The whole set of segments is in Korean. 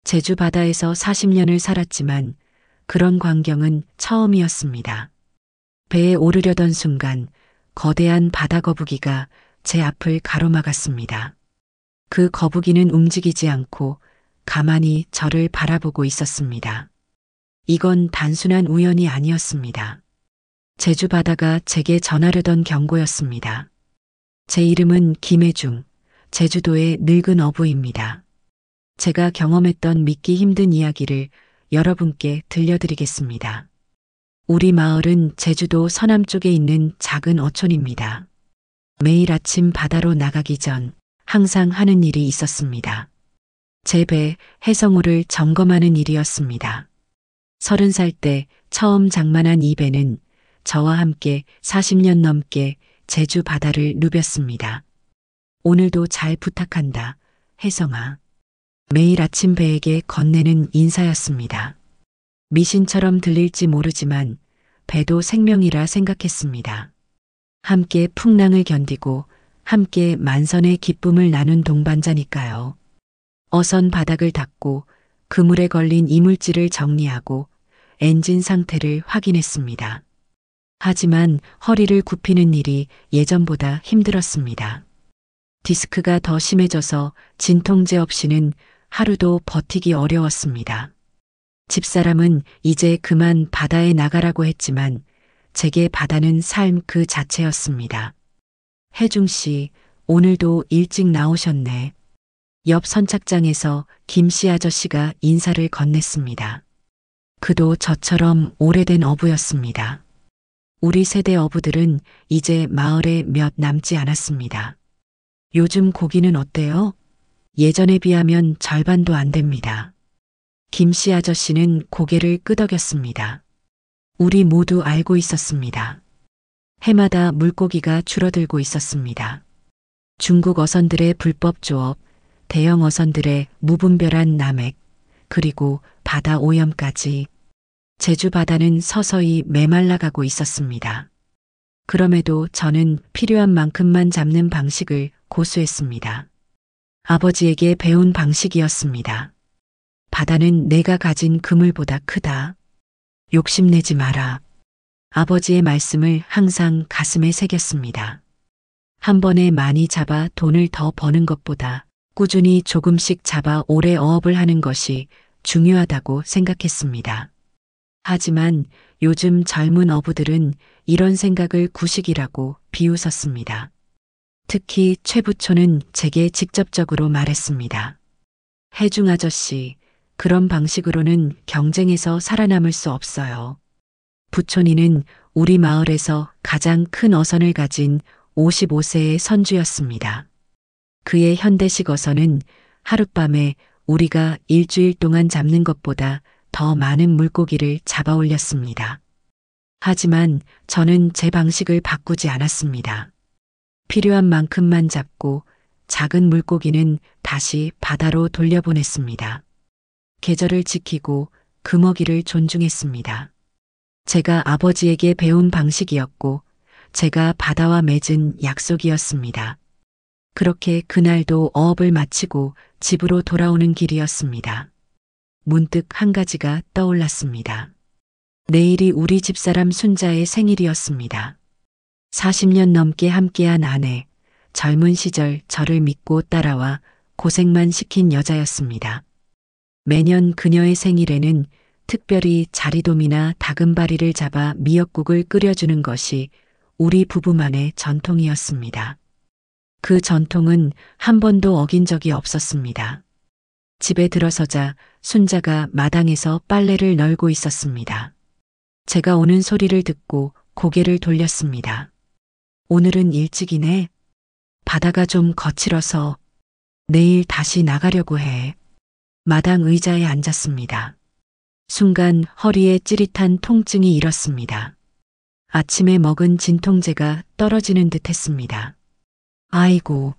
제주 바다에서 40년을 살았지만 그런 광경은 처음이었습니다. 배에 오르려던 순간 거대한 바다 거북이가 제 앞을 가로막았습니다. 그 거북이는 움직이지 않고 가만히 저를 바라보고 있었습니다. 이건 단순한 우연이 아니었습니다. 제주 바다가 제게 전하려던 경고였습니다. 제 이름은 김혜중, 제주도의 늙은 어부입니다. 제가 경험했던 믿기 힘든 이야기를 여러분께 들려드리겠습니다. 우리 마을은 제주도 서남쪽에 있는 작은 어촌입니다. 매일 아침 바다로 나가기 전 항상 하는 일이 있었습니다. 제 배 해성호를 점검하는 일이었습니다. 30살 때 처음 장만한 이 배는 저와 함께 40년 넘게 제주 바다를 누볐습니다. 오늘도 잘 부탁한다, 혜성아. 매일 아침 배에게 건네는 인사였습니다. 미신처럼 들릴지 모르지만 배도 생명이라 생각했습니다. 함께 풍랑을 견디고 함께 만선의 기쁨을 나눈 동반자니까요. 어선 바닥을 닦고 그물에 걸린 이물질을 정리하고 엔진 상태를 확인했습니다. 하지만 허리를 굽히는 일이 예전보다 힘들었습니다. 디스크가 더 심해져서 진통제 없이는 하루도 버티기 어려웠습니다. 집사람은 이제 그만 바다에 나가라고 했지만 제게 바다는 삶 그 자체였습니다. 혜중 씨, 오늘도 일찍 나오셨네. 옆 선착장에서 김 씨 아저씨가 인사를 건넸습니다. 그도 저처럼 오래된 어부였습니다. 우리 세대 어부들은 이제 마을에 몇 남지 않았습니다. 요즘 고기는 어때요? 예전에 비하면 절반도 안 됩니다. 김 씨 아저씨는 고개를 끄덕였습니다. 우리 모두 알고 있었습니다. 해마다 물고기가 줄어들고 있었습니다. 중국 어선들의 불법 조업, 대형 어선들의 무분별한 남획, 그리고 바다 오염까지 제주 바다는 서서히 메말라가고 있었습니다. 그럼에도 저는 필요한 만큼만 잡는 방식을 고수했습니다. 아버지에게 배운 방식이었습니다. 바다는 내가 가진 그물보다 크다. 욕심내지 마라. 아버지의 말씀을 항상 가슴에 새겼습니다. 한 번에 많이 잡아 돈을 더 버는 것보다 꾸준히 조금씩 잡아 오래 어업을 하는 것이 중요하다고 생각했습니다. 하지만 요즘 젊은 어부들은 이런 생각을 구식이라고 비웃었습니다. 특히 최 부초는 제게 직접적으로 말했습니다. 혜중 아저씨, 그런 방식으로는 경쟁에서 살아남을 수 없어요. 부촌이는 우리 마을에서 가장 큰 어선을 가진 55세의 선주였습니다. 그의 현대식 어선은 하룻밤에 우리가 일주일 동안 잡는 것보다 더 많은 물고기를 잡아 올렸습니다. 하지만 저는 제 방식을 바꾸지 않았습니다. 필요한 만큼만 잡고 작은 물고기는 다시 바다로 돌려보냈습니다. 계절을 지키고 금어기를 존중했습니다. 제가 아버지에게 배운 방식이었고 제가 바다와 맺은 약속이었습니다. 그렇게 그날도 어업을 마치고 집으로 돌아오는 길이었습니다. 문득 한 가지가 떠올랐습니다. 내일이 우리 집사람 순자의 생일이었습니다. 40년 넘게 함께한 아내, 젊은 시절 저를 믿고 따라와 고생만 시킨 여자였습니다. 매년 그녀의 생일에는 특별히 자리돔이나 다금바리를 잡아 미역국을 끓여주는 것이 우리 부부만의 전통이었습니다. 그 전통은 한 번도 어긴 적이 없었습니다. 집에 들어서자 순자가 마당에서 빨래를 널고 있었습니다. 제가 오는 소리를 듣고 고개를 돌렸습니다. 오늘은 일찍이네. 바다가 좀 거칠어서 내일 다시 나가려고 해. 마당 의자에 앉았습니다. 순간 허리에 찌릿한 통증이 일었습니다. 아침에 먹은 진통제가 떨어지는 듯 했습니다. 아이고,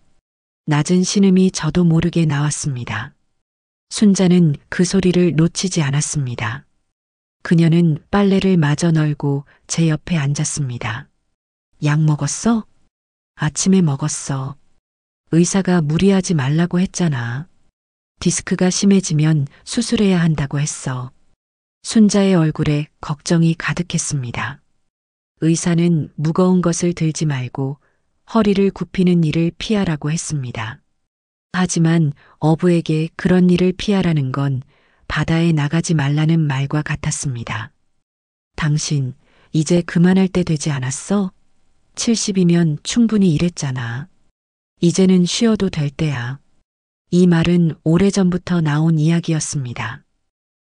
낮은 신음이 저도 모르게 나왔습니다. 순자는 그 소리를 놓치지 않았습니다. 그녀는 빨래를 마저 널고 제 옆에 앉았습니다. 약 먹었어? 아침에 먹었어. 의사가 무리하지 말라고 했잖아. 디스크가 심해지면 수술해야 한다고 했어. 순자의 얼굴에 걱정이 가득했습니다. 의사는 무거운 것을 들지 말고 허리를 굽히는 일을 피하라고 했습니다. 하지만 어부에게 그런 일을 피하라는 건 바다에 나가지 말라는 말과 같았습니다. 당신, 이제 그만할 때 되지 않았어? 70이면 충분히 일했잖아. 이제는 쉬어도 될 때야. 이 말은 오래전부터 나온 이야기였습니다.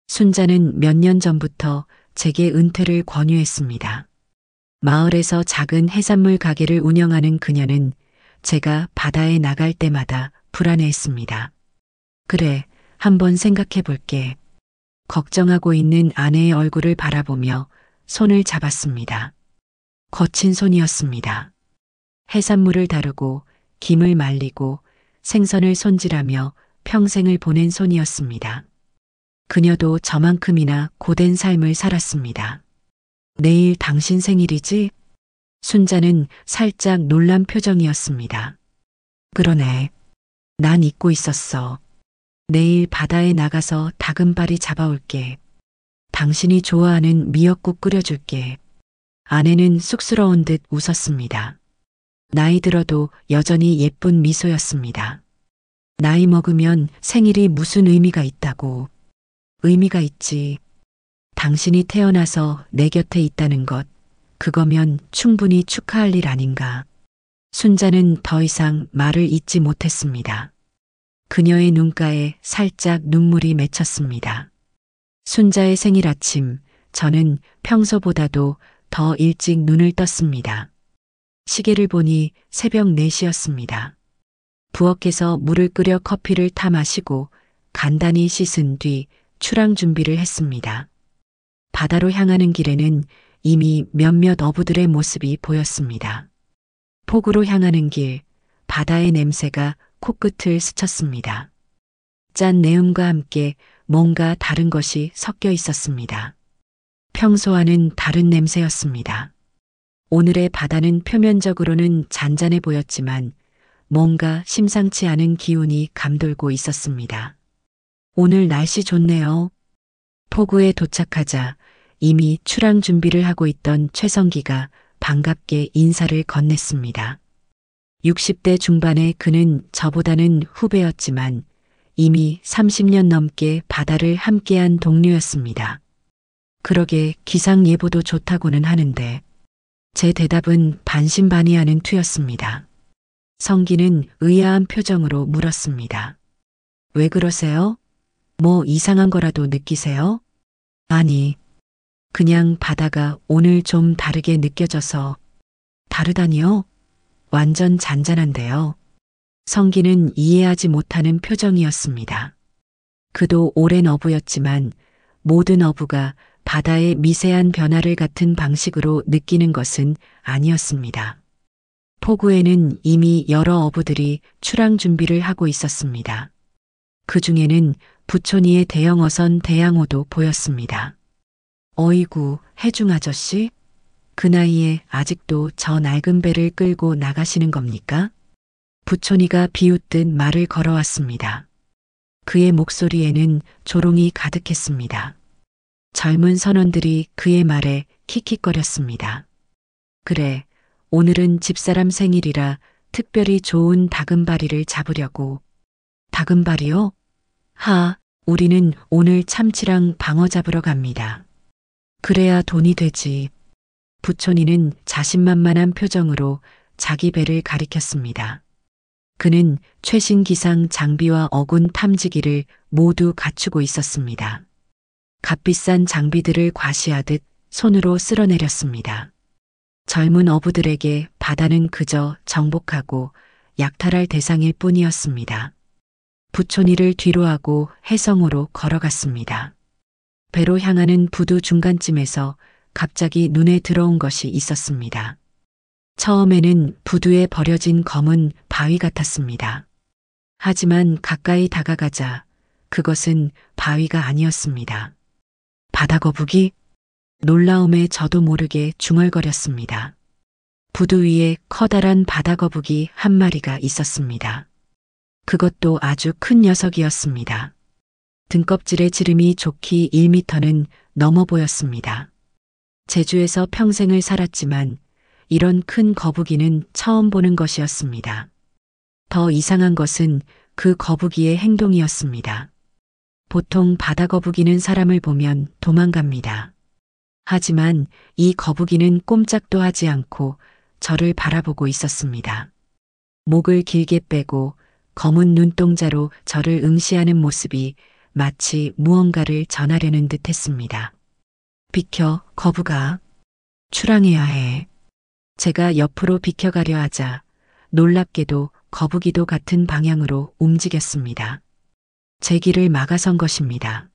순자는 몇 년 전부터 제게 은퇴를 권유했습니다. 마을에서 작은 해산물 가게를 운영하는 그녀는 제가 바다에 나갈 때마다 불안해했습니다. 그래, 한번 생각해 볼게. 걱정하고 있는 아내의 얼굴을 바라보며 손을 잡았습니다. 거친 손이었습니다. 해산물을 다루고 김을 말리고 생선을 손질하며 평생을 보낸 손이었습니다. 그녀도 저만큼이나 고된 삶을 살았습니다. 내일 당신 생일이지? 순자는 살짝 놀란 표정이었습니다. 그러네. 난 잊고 있었어. 내일 바다에 나가서 다금바리 잡아올게. 당신이 좋아하는 미역국 끓여줄게. 아내는 쑥스러운 듯 웃었습니다. 나이 들어도 여전히 예쁜 미소였습니다. 나이 먹으면 생일이 무슨 의미가 있다고. 의미가 있지. 당신이 태어나서 내 곁에 있다는 것, 그거면 충분히 축하할 일 아닌가. 순자는 더 이상 말을 잇지 못했습니다. 그녀의 눈가에 살짝 눈물이 맺혔습니다. 순자의 생일 아침, 저는 평소보다도 더 일찍 눈을 떴습니다. 시계를 보니 새벽 4시였습니다. 부엌에서 물을 끓여 커피를 타 마시고 간단히 씻은 뒤 출항 준비를 했습니다. 바다로 향하는 길에는 이미 몇몇 어부들의 모습이 보였습니다. 폭우로 향하는 길, 바다의 냄새가 코끝을 스쳤습니다. 짠 내음과 함께 뭔가 다른 것이 섞여 있었습니다. 평소와는 다른 냄새였습니다. 오늘의 바다는 표면적으로는 잔잔해 보였지만 뭔가 심상치 않은 기운이 감돌고 있었습니다. 오늘 날씨 좋네요. 포구에 도착하자 이미 출항 준비를 하고 있던 최성기가 반갑게 인사를 건넸습니다. 60대 중반의 그는 저보다는 후배였지만 이미 30년 넘게 바다를 함께한 동료였습니다. 그러게 기상 예보도 좋다고는 하는데 제 대답은 반신반의하는 투였습니다. 성기는 의아한 표정으로 물었습니다. 왜 그러세요? 뭐 이상한 거라도 느끼세요? 아니, 그냥 바다가 오늘 좀 다르게 느껴져서. 다르다니요? 완전 잔잔한데요. 성기는 이해하지 못하는 표정이었습니다. 그도 오랜 어부였지만 모든 어부가 바다의 미세한 변화를 같은 방식으로 느끼는 것은 아니었습니다. 포구에는 이미 여러 어부들이 출항 준비를 하고 있었습니다. 그 중에는 부촌이의 대형 어선 대양호도 보였습니다. 어이구, 해중 아저씨? 그 나이에 아직도 저 낡은 배를 끌고 나가시는 겁니까? 부촌이가 비웃듯 말을 걸어왔습니다. 그의 목소리에는 조롱이 가득했습니다. 젊은 선원들이 그의 말에 킥킥거렸습니다. 그래, 오늘은 집사람 생일이라 특별히 좋은 다금바리를 잡으려고. 다금바리요? 우리는 오늘 참치랑 방어 잡으러 갑니다. 그래야 돈이 되지. 부촌이는 자신만만한 표정으로 자기 배를 가리켰습니다. 그는 최신 기상 장비와 어군 탐지기를 모두 갖추고 있었습니다. 값비싼 장비들을 과시하듯 손으로 쓸어내렸습니다. 젊은 어부들에게 바다는 그저 정복하고 약탈할 대상일 뿐이었습니다. 부촌이를 뒤로하고 해성으로 걸어갔습니다. 배로 향하는 부두 중간쯤에서 갑자기 눈에 들어온 것이 있었습니다. 처음에는 부두에 버려진 검은 바위 같았습니다. 하지만 가까이 다가가자 그것은 바위가 아니었습니다. 바다거북이? 놀라움에 저도 모르게 중얼거렸습니다. 부두 위에 커다란 바다거북이 한 마리가 있었습니다. 그것도 아주 큰 녀석이었습니다. 등껍질의 지름이 좋기 1미터는 넘어 보였습니다. 제주에서 평생을 살았지만 이런 큰 거북이는 처음 보는 것이었습니다. 더 이상한 것은 그 거북이의 행동이었습니다. 보통 바다 거북이는 사람을 보면 도망갑니다. 하지만 이 거북이는 꼼짝도 하지 않고 저를 바라보고 있었습니다. 목을 길게 빼고 검은 눈동자로 저를 응시하는 모습이 마치 무언가를 전하려는 듯 했습니다. 비켜, 거북아. 출항해야 해. 제가 옆으로 비켜가려 하자 놀랍게도 거북이도 같은 방향으로 움직였습니다. 제 길을 막아선 것입니다.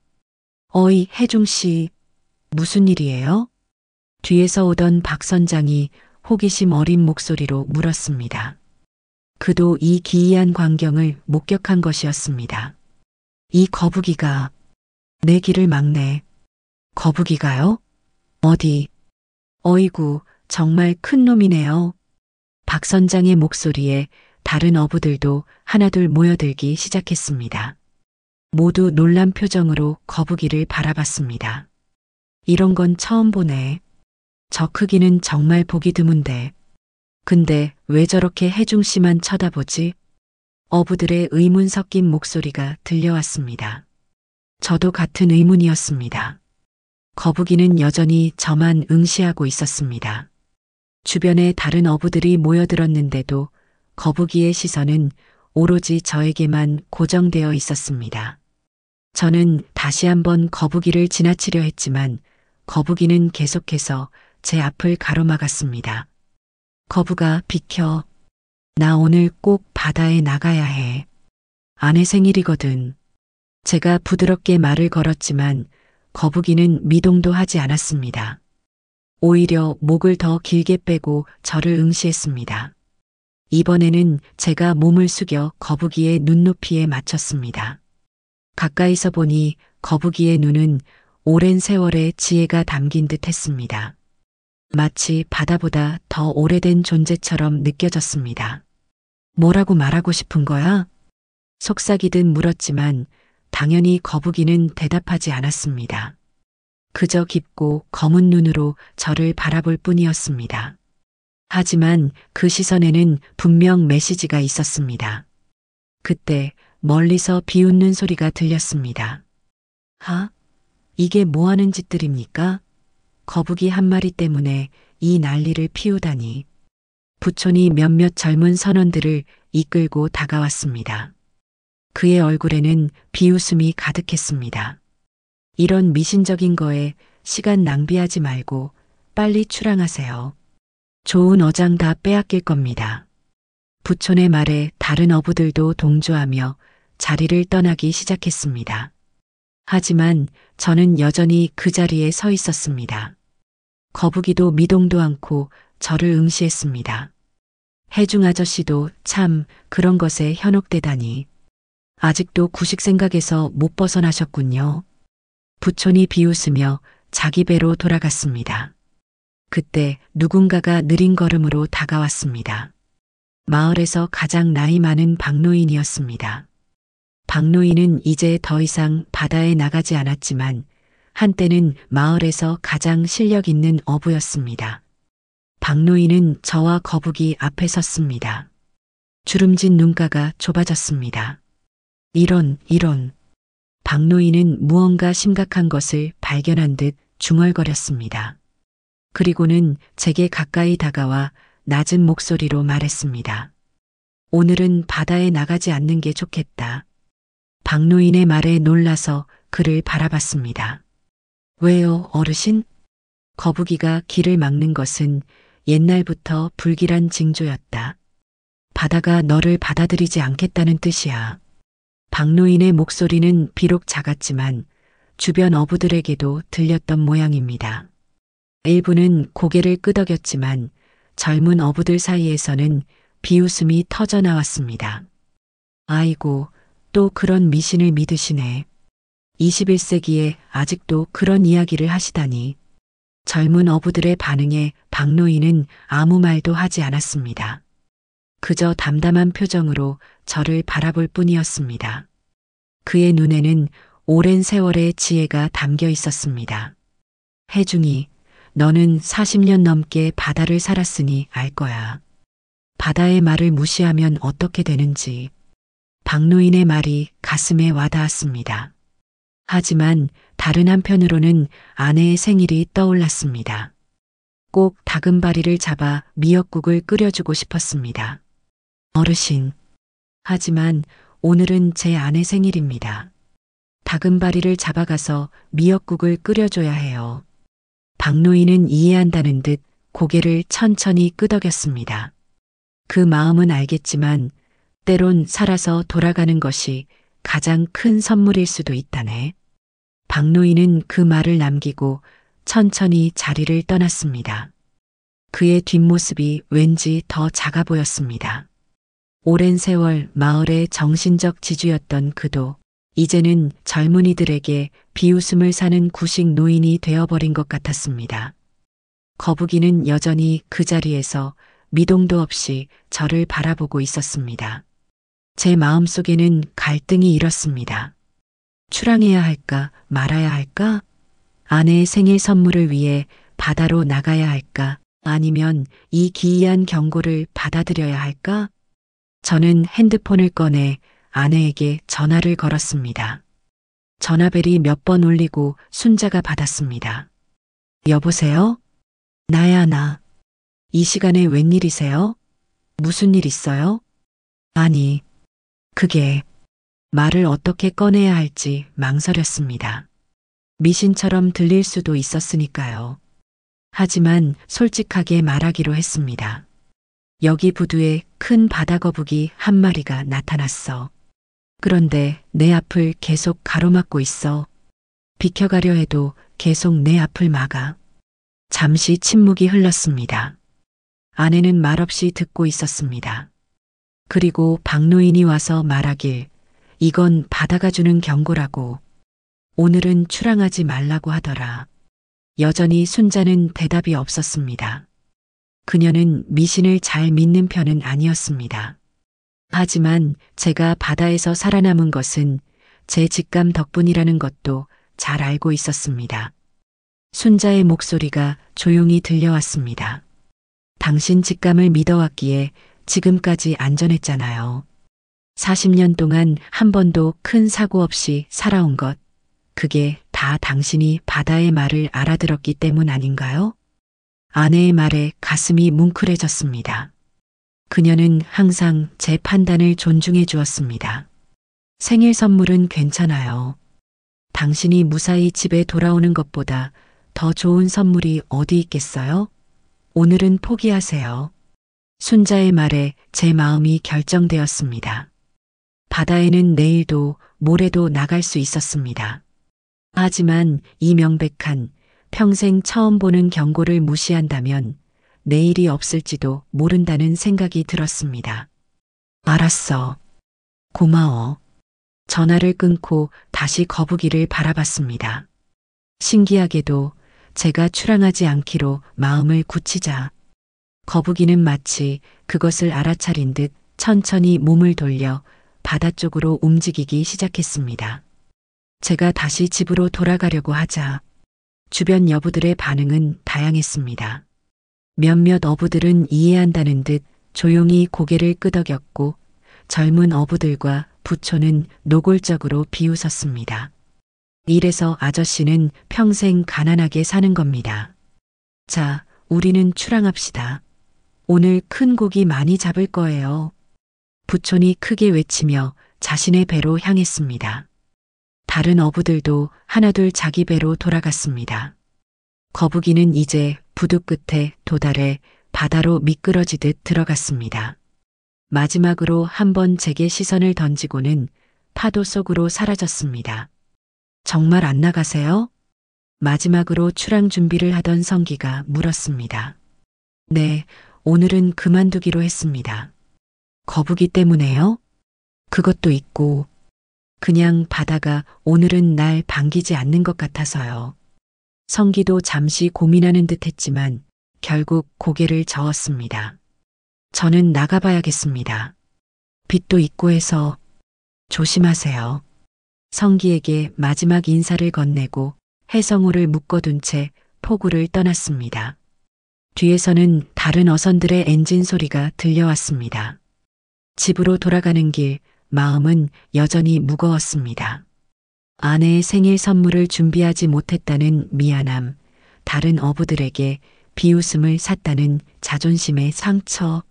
어이, 혜중씨. 무슨 일이에요? 뒤에서 오던 박 선장이 호기심 어린 목소리로 물었습니다. 그도 이 기이한 광경을 목격한 것이었습니다. 이 거북이가 내 길을 막네. 거북이가요? 어디? 어이구, 정말 큰 놈이네요. 박 선장의 목소리에 다른 어부들도 하나둘 모여들기 시작했습니다. 모두 놀란 표정으로 거북이를 바라봤습니다. 이런 건 처음 보네. 저 크기는 정말 보기 드문데. 근데 왜 저렇게 혜중 씨만 쳐다보지? 어부들의 의문 섞인 목소리가 들려왔습니다. 저도 같은 의문이었습니다. 거북이는 여전히 저만 응시하고 있었습니다. 주변에 다른 어부들이 모여들었는데도 거북이의 시선은 오로지 저에게만 고정되어 있었습니다. 저는 다시 한번 거북이를 지나치려 했지만 거북이는 계속해서 제 앞을 가로막았습니다. 거북아, 비켜. 나 오늘 꼭 바다에 나가야 해. 아내 생일이거든. 제가 부드럽게 말을 걸었지만 거북이는 미동도 하지 않았습니다. 오히려 목을 더 길게 빼고 저를 응시했습니다. 이번에는 제가 몸을 숙여 거북이의 눈높이에 맞췄습니다. 가까이서 보니 거북이의 눈은 오랜 세월의 지혜가 담긴 듯 했습니다. 마치 바다보다 더 오래된 존재처럼 느껴졌습니다. 뭐라고 말하고 싶은 거야? 속삭이듯 물었지만 당연히 거북이는 대답하지 않았습니다. 그저 깊고 검은 눈으로 저를 바라볼 뿐이었습니다. 하지만 그 시선에는 분명 메시지가 있었습니다. 그때 멀리서 비웃는 소리가 들렸습니다. 하? 이게 뭐 하는 짓들입니까? 거북이 한 마리 때문에 이 난리를 피우다니. 부촌이 몇몇 젊은 선원들을 이끌고 다가왔습니다. 그의 얼굴에는 비웃음이 가득했습니다. 이런 미신적인 거에 시간 낭비하지 말고 빨리 출항하세요. 좋은 어장 다 빼앗길 겁니다. 부촌의 말에 다른 어부들도 동조하며 자리를 떠나기 시작했습니다. 하지만 저는 여전히 그 자리에 서 있었습니다. 거북이도 미동도 않고 저를 응시했습니다. 혜중 아저씨도 참 그런 것에 현혹되다니. 아직도 구식 생각에서 못 벗어나셨군요. 부촌이 비웃으며 자기 배로 돌아갔습니다. 그때 누군가가 느린 걸음으로 다가왔습니다. 마을에서 가장 나이 많은 박노인이었습니다. 박노인은 이제 더 이상 바다에 나가지 않았지만 한때는 마을에서 가장 실력 있는 어부였습니다. 박노인은 저와 거북이 앞에 섰습니다. 주름진 눈가가 좁아졌습니다. 이런. 박노인은 무언가 심각한 것을 발견한 듯 중얼거렸습니다. 그리고는 제게 가까이 다가와 낮은 목소리로 말했습니다. 오늘은 바다에 나가지 않는 게 좋겠다. 박노인의 말에 놀라서 그를 바라봤습니다. 왜요, 어르신? 거북이가 길을 막는 것은 옛날부터 불길한 징조였다. 바다가 너를 받아들이지 않겠다는 뜻이야. 박노인의 목소리는 비록 작았지만 주변 어부들에게도 들렸던 모양입니다. 일부는 고개를 끄덕였지만 젊은 어부들 사이에서는 비웃음이 터져 나왔습니다. 아이고, 또 그런 미신을 믿으시네. 21세기에 아직도 그런 이야기를 하시다니. 젊은 어부들의 반응에 박노인은 아무 말도 하지 않았습니다. 그저 담담한 표정으로 저를 바라볼 뿐이었습니다. 그의 눈에는 오랜 세월의 지혜가 담겨 있었습니다. 혜중이, 너는 40년 넘게 바다를 살았으니 알 거야. 바다의 말을 무시하면 어떻게 되는지. 박노인의 말이 가슴에 와닿았습니다. 하지만 다른 한편으로는 아내의 생일이 떠올랐습니다. 꼭 다금바리를 잡아 미역국을 끓여주고 싶었습니다. 어르신. 하지만 오늘은 제 아내 생일입니다. 다금바리를 잡아가서 미역국을 끓여줘야 해요. 박노인은 이해한다는 듯 고개를 천천히 끄덕였습니다. 그 마음은 알겠지만 때론 살아서 돌아가는 것이 가장 큰 선물일 수도 있다네. 박노인은 그 말을 남기고 천천히 자리를 떠났습니다. 그의 뒷모습이 왠지 더 작아 보였습니다. 오랜 세월 마을의 정신적 지주였던 그도 이제는 젊은이들에게 비웃음을 사는 구식 노인이 되어버린 것 같았습니다. 거북이는 여전히 그 자리에서 미동도 없이 저를 바라보고 있었습니다. 제 마음속에는 갈등이 일었습니다. 출항해야 할까 말아야 할까? 아내의 생일 선물을 위해 바다로 나가야 할까? 아니면 이 기이한 경고를 받아들여야 할까? 저는 핸드폰을 꺼내 아내에게 전화를 걸었습니다. 전화벨이 몇 번 울리고 순자가 받았습니다. 여보세요? 나야 나. 이 시간에 웬일이세요? 무슨 일 있어요? 아니, 그게 말을 어떻게 꺼내야 할지 망설였습니다. 미신처럼 들릴 수도 있었으니까요. 하지만 솔직하게 말하기로 했습니다. 여기 부두에 큰 바다거북이 한 마리가 나타났어. 그런데 내 앞을 계속 가로막고 있어. 비켜가려 해도 계속 내 앞을 막아. 잠시 침묵이 흘렀습니다. 아내는 말없이 듣고 있었습니다. 그리고 박노인이 와서 말하길, 이건 바다가 주는 경고라고. 오늘은 출항하지 말라고 하더라. 여전히 순자는 대답이 없었습니다. 그녀는 미신을 잘 믿는 편은 아니었습니다. 하지만 제가 바다에서 살아남은 것은 제 직감 덕분이라는 것도 잘 알고 있었습니다. 순자의 목소리가 조용히 들려왔습니다. 당신 직감을 믿어왔기에 지금까지 안전했잖아요. 40년 동안 한 번도 큰 사고 없이 살아온 것, 그게 다 당신이 바다의 말을 알아들었기 때문 아닌가요? 아내의 말에 가슴이 뭉클해졌습니다. 그녀는 항상 제 판단을 존중해 주었습니다. 생일 선물은 괜찮아요. 당신이 무사히 집에 돌아오는 것보다 더 좋은 선물이 어디 있겠어요? 오늘은 포기하세요. 순자의 말에 제 마음이 결정되었습니다. 바다에는 내일도 모레도 나갈 수 있었습니다. 하지만 이 명백한 평생 처음 보는 경고를 무시한다면 내일이 없을지도 모른다는 생각이 들었습니다. 알았어. 고마워. 전화를 끊고 다시 거북이를 바라봤습니다. 신기하게도 제가 출항하지 않기로 마음을 굳히자 거북이는 마치 그것을 알아차린 듯 천천히 몸을 돌려 바다 쪽으로 움직이기 시작했습니다. 제가 다시 집으로 돌아가려고 하자 주변 여부들의 반응은 다양했습니다. 몇몇 어부들은 이해한다는 듯 조용히 고개를 끄덕였고 젊은 어부들과 부초는 노골적으로 비웃었습니다. 이래서 아저씨는 평생 가난하게 사는 겁니다. 자, 우리는 출항합시다. 오늘 큰 고기 많이 잡을 거예요. 부촌이 크게 외치며 자신의 배로 향했습니다. 다른 어부들도 하나둘 자기 배로 돌아갔습니다. 거북이는 이제 부두 끝에 도달해 바다로 미끄러지듯 들어갔습니다. 마지막으로 한번 제게 시선을 던지고는 파도 속으로 사라졌습니다. 정말 안 나가세요? 마지막으로 출항 준비를 하던 성기가 물었습니다. 네, 오늘은 그만두기로 했습니다. 거북이 때문에요? 그것도 있고, 그냥 바다가 오늘은 날 반기지 않는 것 같아서요. 성기도 잠시 고민하는 듯 했지만 결국 고개를 저었습니다. 저는 나가봐야겠습니다. 빚도 있고 해서 조심하세요. 성기에게 마지막 인사를 건네고 해성우를 묶어둔 채 포구를 떠났습니다. 뒤에서는 다른 어선들의 엔진 소리가 들려왔습니다. 집으로 돌아가는 길, 마음은 여전히 무거웠습니다. 아내의 생일 선물을 준비하지 못했다는 미안함, 다른 어부들에게 비웃음을 샀다는 자존심의 상처.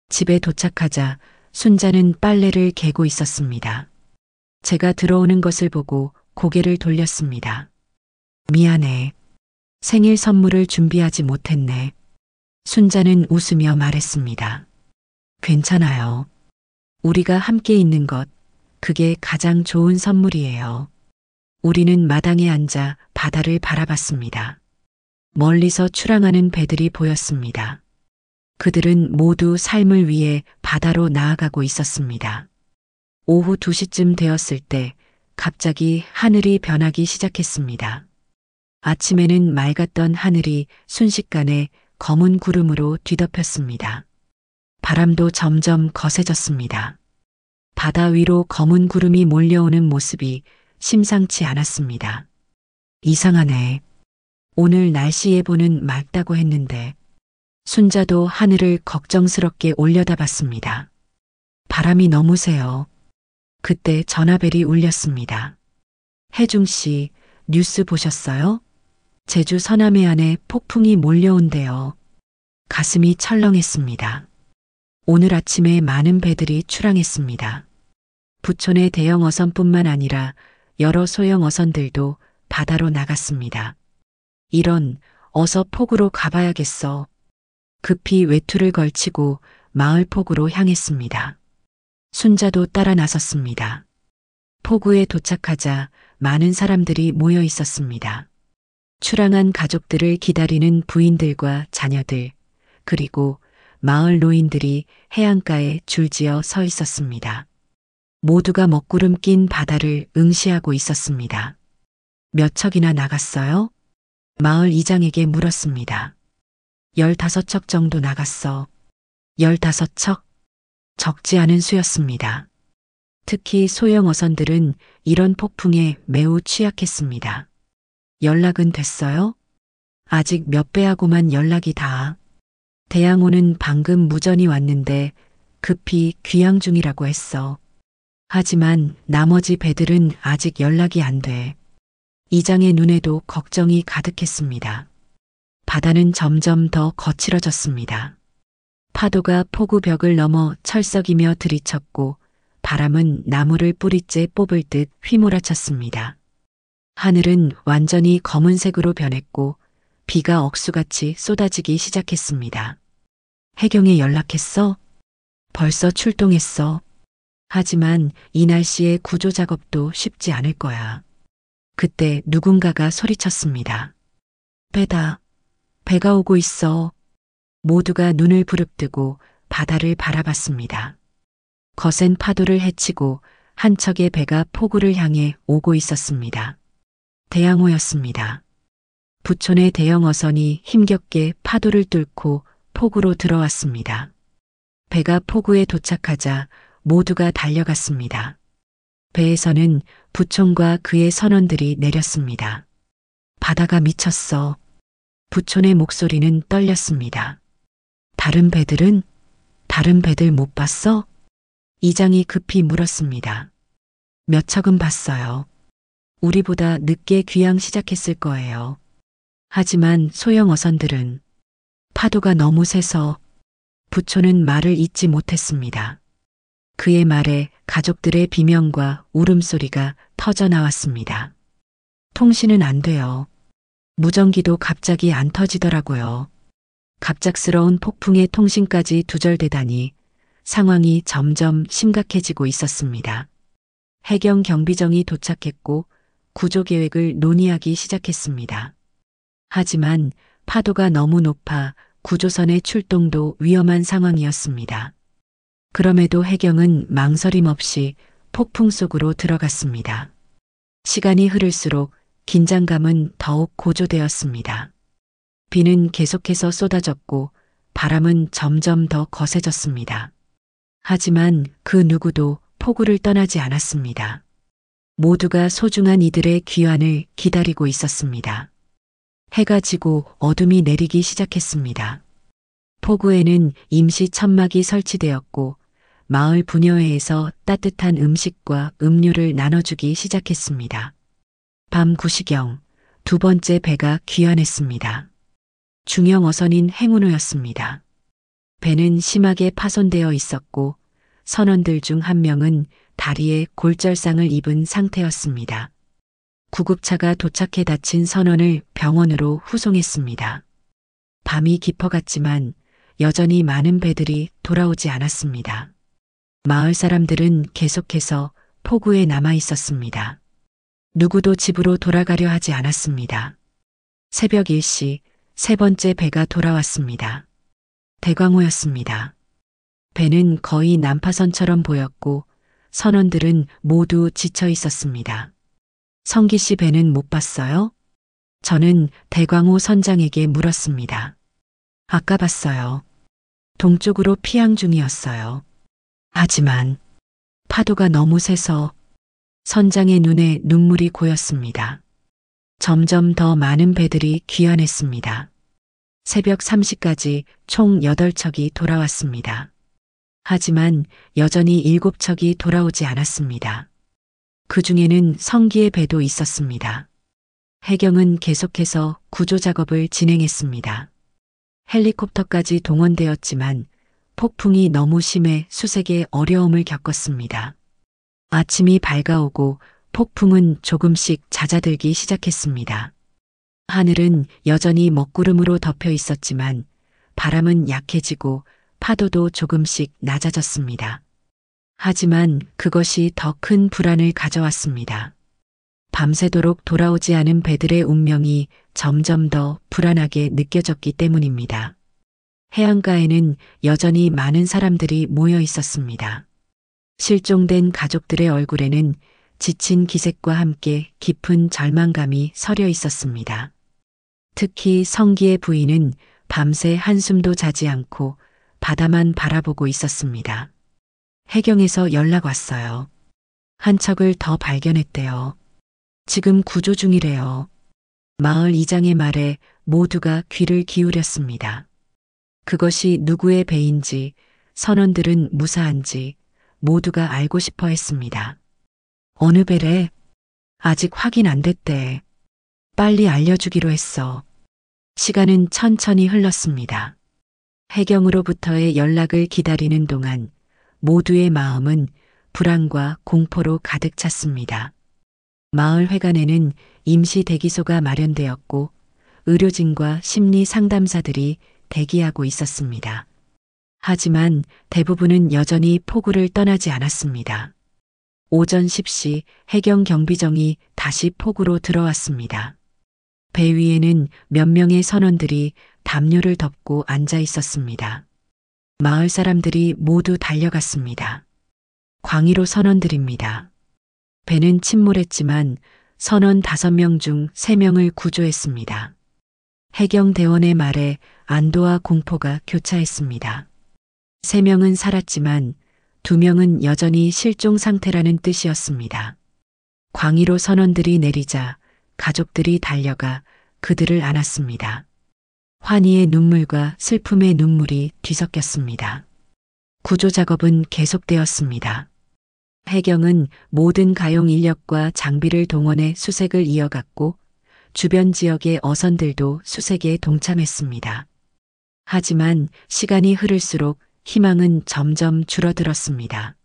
집에 도착하자 순자는 빨래를 개고 있었습니다. 제가 들어오는 것을 보고 고개를 돌렸습니다. 미안해. 생일 선물을 준비하지 못했네. 순자는 웃으며 말했습니다. 괜찮아요. 우리가 함께 있는 것, 그게 가장 좋은 선물이에요. 우리는 마당에 앉아 바다를 바라봤습니다. 멀리서 출항하는 배들이 보였습니다. 그들은 모두 삶을 위해 바다로 나아가고 있었습니다. 오후 2시쯤 되었을 때 갑자기 하늘이 변하기 시작했습니다. 아침에는 맑았던 하늘이 순식간에 검은 구름으로 뒤덮였습니다. 바람도 점점 거세졌습니다. 바다 위로 검은 구름이 몰려오는 모습이 심상치 않았습니다. 이상하네. 오늘 날씨 예보는 맑다고 했는데 순자도 하늘을 걱정스럽게 올려다봤습니다. 바람이 너무 세요. 그때 전화벨이 울렸습니다. 혜중 씨, 뉴스 보셨어요? 제주 서남해 안에 폭풍이 몰려온대요. 가슴이 철렁했습니다. 오늘 아침에 많은 배들이 출항했습니다. 부촌의 대형 어선뿐만 아니라 여러 소형 어선들도 바다로 나갔습니다. 이런, 어서 폭우로 가봐야겠어. 급히 외투를 걸치고 마을 폭우로 향했습니다. 순자도 따라 나섰습니다. 폭우에 도착하자 많은 사람들이 모여 있었습니다. 출항한 가족들을 기다리는 부인들과 자녀들, 그리고 마을 노인들이 해안가에 줄지어 서 있었습니다. 모두가 먹구름 낀 바다를 응시하고 있었습니다. 몇 척이나 나갔어요? 마을 이장에게 물었습니다. 15척 정도 나갔어. 15척? 적지 않은 수였습니다. 특히 소형 어선들은 이런 폭풍에 매우 취약했습니다. 연락은 됐어요? 아직 몇 배하고만 연락이 닿아. 대양호는 방금 무전이 왔는데 급히 귀향 중이라고 했어. 하지만 나머지 배들은 아직 연락이 안 돼. 이장의 눈에도 걱정이 가득했습니다. 바다는 점점 더 거칠어졌습니다. 파도가 포구벽을 넘어 철썩이며 들이쳤고 바람은 나무를 뿌리째 뽑을 듯 휘몰아쳤습니다. 하늘은 완전히 검은색으로 변했고 비가 억수같이 쏟아지기 시작했습니다. 혜경에 연락했어? 벌써 출동했어. 하지만 이 날씨에 구조 작업도 쉽지 않을 거야. 그때 누군가가 소리쳤습니다. 배다. 배가 오고 있어. 모두가 눈을 부릅뜨고 바다를 바라봤습니다. 거센 파도를 헤치고 한 척의 배가 포구를 향해 오고 있었습니다. 대양호였습니다. 부촌의 대형 어선이 힘겹게 파도를 뚫고 포구로 들어왔습니다. 배가 포구에 도착하자 모두가 달려갔습니다. 배에서는 부촌과 그의 선원들이 내렸습니다. 바다가 미쳤어. 부촌의 목소리는 떨렸습니다. 다른 배들은? 다른 배들 못 봤어? 이장이 급히 물었습니다. 몇 척은 봤어요. 우리보다 늦게 귀향 시작했을 거예요. 하지만 소형 어선들은 파도가 너무 세서 부촌은 말을 잇지 못했습니다. 그의 말에 가족들의 비명과 울음소리가 터져 나왔습니다. 통신은 안 돼요. 무전기도 갑자기 안 터지더라고요. 갑작스러운 폭풍에 통신까지 두절되다니 상황이 점점 심각해지고 있었습니다. 해경 경비정이 도착했고 구조 계획을 논의하기 시작했습니다. 하지만 파도가 너무 높아 구조선의 출동도 위험한 상황이었습니다. 그럼에도 해경은 망설임 없이 폭풍 속으로 들어갔습니다. 시간이 흐를수록 긴장감은 더욱 고조되었습니다. 비는 계속해서 쏟아졌고 바람은 점점 더 거세졌습니다. 하지만 그 누구도 포구를 떠나지 않았습니다. 모두가 소중한 이들의 귀환을 기다리고 있었습니다. 해가 지고 어둠이 내리기 시작했습니다. 포구에는 임시 천막이 설치되었고 마을 부녀회에서 따뜻한 음식과 음료를 나눠주기 시작했습니다. 밤 9시경 두 번째 배가 귀환했습니다. 중형 어선인 행운호였습니다. 배는 심하게 파손되어 있었고 선원들 중 한 명은 다리에 골절상을 입은 상태였습니다. 구급차가 도착해 다친 선원을 병원으로 후송했습니다. 밤이 깊어갔지만 여전히 많은 배들이 돌아오지 않았습니다. 마을 사람들은 계속해서 포구에 남아 있었습니다. 누구도 집으로 돌아가려 하지 않았습니다. 새벽 1시 세 번째 배가 돌아왔습니다. 대광호였습니다. 배는 거의 난파선처럼 보였고 선원들은 모두 지쳐 있었습니다. 성기 씨 배는 못 봤어요? 저는 대광호 선장에게 물었습니다. 아까 봤어요. 동쪽으로 피항 중이었어요. 하지만 파도가 너무 세서 선장의 눈에 눈물이 고였습니다. 점점 더 많은 배들이 귀환했습니다. 새벽 3시까지 총 8척이 돌아왔습니다. 하지만 여전히 7척이 돌아오지 않았습니다. 그 중에는 성기의 배도 있었습니다. 해경은 계속해서 구조 작업을 진행했습니다. 헬리콥터까지 동원되었지만 폭풍이 너무 심해 수색에 어려움을 겪었습니다. 아침이 밝아오고 폭풍은 조금씩 잦아들기 시작했습니다. 하늘은 여전히 먹구름으로 덮여 있었지만 바람은 약해지고 파도도 조금씩 낮아졌습니다. 하지만 그것이 더 큰 불안을 가져왔습니다. 밤새도록 돌아오지 않은 배들의 운명이 점점 더 불안하게 느껴졌기 때문입니다. 해안가에는 여전히 많은 사람들이 모여 있었습니다. 실종된 가족들의 얼굴에는 지친 기색과 함께 깊은 절망감이 서려 있었습니다. 특히 성기의 부인은 밤새 한숨도 자지 않고 바다만 바라보고 있었습니다. 해경에서 연락 왔어요. 한 척을 더 발견했대요. 지금 구조 중이래요. 마을 이장의 말에 모두가 귀를 기울였습니다. 그것이 누구의 배인지 선원들은 무사한지 모두가 알고 싶어 했습니다. 어느 배래? 아직 확인 안 됐대. 빨리 알려주기로 했어. 시간은 천천히 흘렀습니다. 해경으로부터의 연락을 기다리는 동안 모두의 마음은 불안과 공포로 가득 찼습니다. 마을 회관에는 임시 대기소가 마련되었고 의료진과 심리 상담사들이 대기하고 있었습니다. 하지만 대부분은 여전히 포구를 떠나지 않았습니다. 오전 10시 해경 경비정이 다시 포구로 들어왔습니다. 배 위에는 몇 명의 선원들이 담요를 덮고 앉아 있었습니다. 마을 사람들이 모두 달려갔습니다. 광의로 선원들입니다. 배는 침몰했지만 선원 5명 중 3명을 구조했습니다. 해경 대원의 말에 안도와 공포가 교차했습니다. 3명은 살았지만 2명은 여전히 실종 상태라는 뜻이었습니다. 광의로 선원들이 내리자 가족들이 달려가 그들을 안았습니다. 환희의 눈물과 슬픔의 눈물이 뒤섞였습니다. 구조 작업은 계속되었습니다. 해경은 모든 가용 인력과 장비를 동원해 수색을 이어갔고 주변 지역의 어선들도 수색에 동참했습니다. 하지만 시간이 흐를수록 희망은 점점 줄어들었습니다.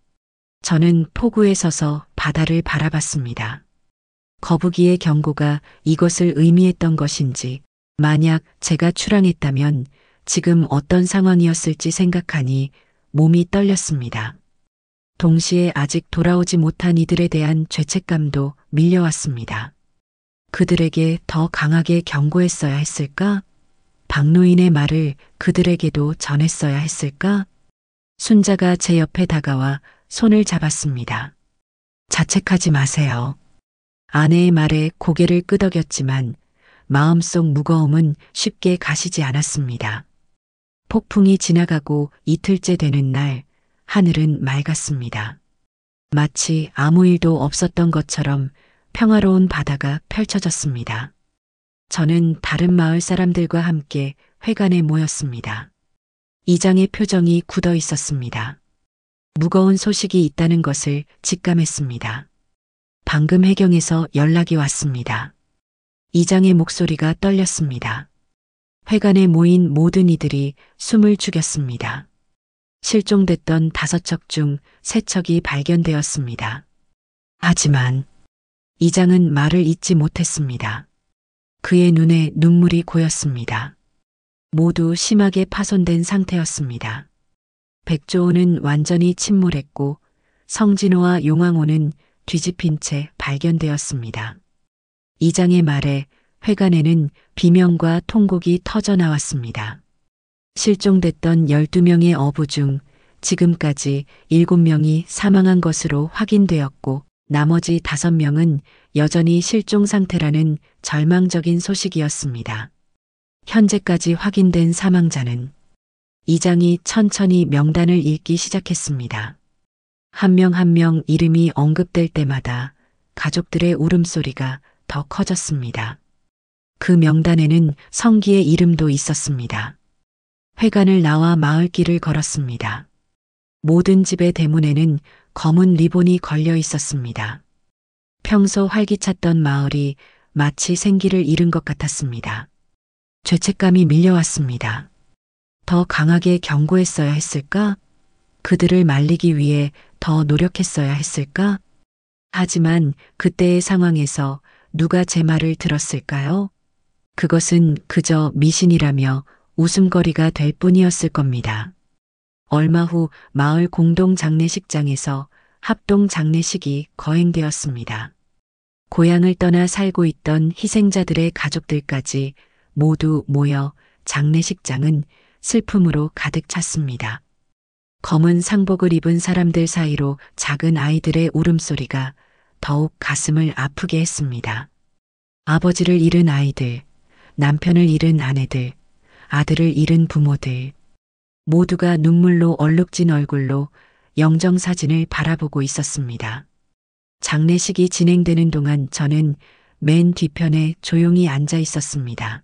저는 포구에 서서 바다를 바라봤습니다. 거북이의 경고가 이것을 의미했던 것인지, 만약 제가 출항했다면 지금 어떤 상황이었을지 생각하니 몸이 떨렸습니다. 동시에 아직 돌아오지 못한 이들에 대한 죄책감도 밀려왔습니다. 그들에게 더 강하게 경고했어야 했을까? 박노인의 말을 그들에게도 전했어야 했을까? 순자가 제 옆에 다가와 손을 잡았습니다. 자책하지 마세요. 아내의 말에 고개를 끄덕였지만 마음속 무거움은 쉽게 가시지 않았습니다. 폭풍이 지나가고 이틀째 되는 날, 하늘은 맑았습니다. 마치 아무 일도 없었던 것처럼 평화로운 바다가 펼쳐졌습니다. 저는 다른 마을 사람들과 함께 회관에 모였습니다. 이장의 표정이 굳어 있었습니다. 무거운 소식이 있다는 것을 직감했습니다. 방금 해경에서 연락이 왔습니다. 이장의 목소리가 떨렸습니다. 회관에 모인 모든 이들이 숨을 죽였습니다. 실종됐던 5척 중 3척이 발견되었습니다. 하지만 이장은 말을 잇지 못했습니다. 그의 눈에 눈물이 고였습니다. 모두 심하게 파손된 상태였습니다. 백조호는 완전히 침몰했고 성진호와 용왕호는 뒤집힌 채 발견되었습니다. 이장의 말에 회관에는 비명과 통곡이 터져 나왔습니다. 실종됐던 12명의 어부 중 지금까지 7명이 사망한 것으로 확인되었고 나머지 5명은 여전히 실종 상태라는 절망적인 소식이었습니다. 현재까지 확인된 사망자는 이장이 천천히 명단을 읽기 시작했습니다. 한 명 한 명 이름이 언급될 때마다 가족들의 울음소리가 더 커졌습니다. 그 명단에는 성기의 이름도 있었습니다. 회관을 나와 마을길을 걸었습니다. 모든 집의 대문에는 검은 리본이 걸려 있었습니다. 평소 활기찼던 마을이 마치 생기를 잃은 것 같았습니다. 죄책감이 밀려왔습니다. 더 강하게 경고했어야 했을까? 그들을 말리기 위해 더 노력했어야 했을까? 하지만 그때의 상황에서 누가 제 말을 들었을까요? 그것은 그저 미신이라며 웃음거리가 될 뿐이었을 겁니다. 얼마 후 마을 공동 장례식장에서 합동 장례식이 거행되었습니다. 고향을 떠나 살고 있던 희생자들의 가족들까지 모두 모여 장례식장은 슬픔으로 가득 찼습니다. 검은 상복을 입은 사람들 사이로 작은 아이들의 울음소리가 더욱 가슴을 아프게 했습니다. 아버지를 잃은 아이들, 남편을 잃은 아내들, 아들을 잃은 부모들, 모두가 눈물로 얼룩진 얼굴로 영정사진을 바라보고 있었습니다. 장례식이 진행되는 동안 저는 맨 뒤편에 조용히 앉아 있었습니다.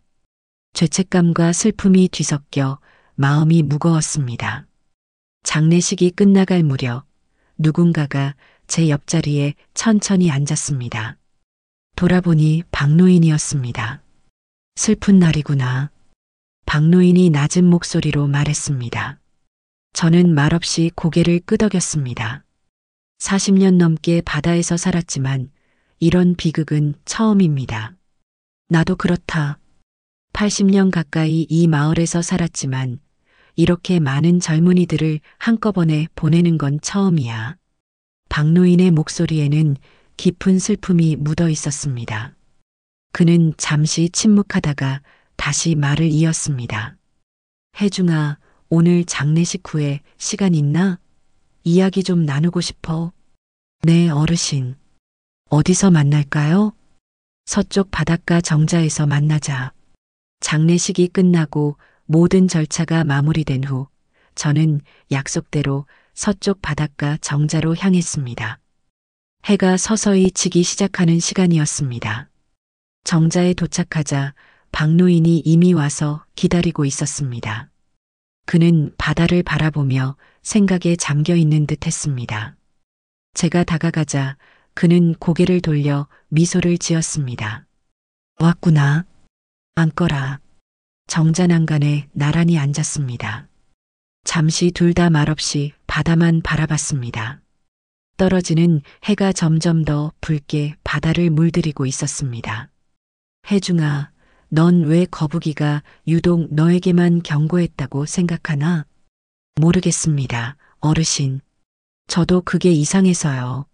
죄책감과 슬픔이 뒤섞여 마음이 무거웠습니다. 장례식이 끝나갈 무렵 누군가가 제 옆자리에 천천히 앉았습니다. 돌아보니 박노인이었습니다. 슬픈 날이구나. 박노인이 낮은 목소리로 말했습니다. 저는 말없이 고개를 끄덕였습니다. 40년 넘게 바다에서 살았지만 이런 비극은 처음입니다. 나도 그렇다. 80년 가까이 이 마을에서 살았지만 이렇게 많은 젊은이들을 한꺼번에 보내는 건 처음이야. 박노인의 목소리에는 깊은 슬픔이 묻어 있었습니다. 그는 잠시 침묵하다가 다시 말을 이었습니다. 혜중아, 오늘 장례식 후에 시간 있나? 이야기 좀 나누고 싶어. 네, 어르신. 어디서 만날까요? 서쪽 바닷가 정자에서 만나자. 장례식이 끝나고 모든 절차가 마무리된 후 저는 약속대로 서쪽 바닷가 정자로 향했습니다. 해가 서서히 지기 시작하는 시간이었습니다. 정자에 도착하자 박노인이 이미 와서 기다리고 있었습니다. 그는 바다를 바라보며 생각에 잠겨 있는 듯 했습니다. 제가 다가가자 그는 고개를 돌려 미소를 지었습니다. 왔구나. 앉거라. 정자 난간에 나란히 앉았습니다. 잠시 둘 다 말없이 바다만 바라봤습니다. 떨어지는 해가 점점 더 붉게 바다를 물들이고 있었습니다. 혜중아, 넌 왜 거북이가 유독 너에게만 경고했다고 생각하나? 모르겠습니다, 어르신. 저도 그게 이상해서요.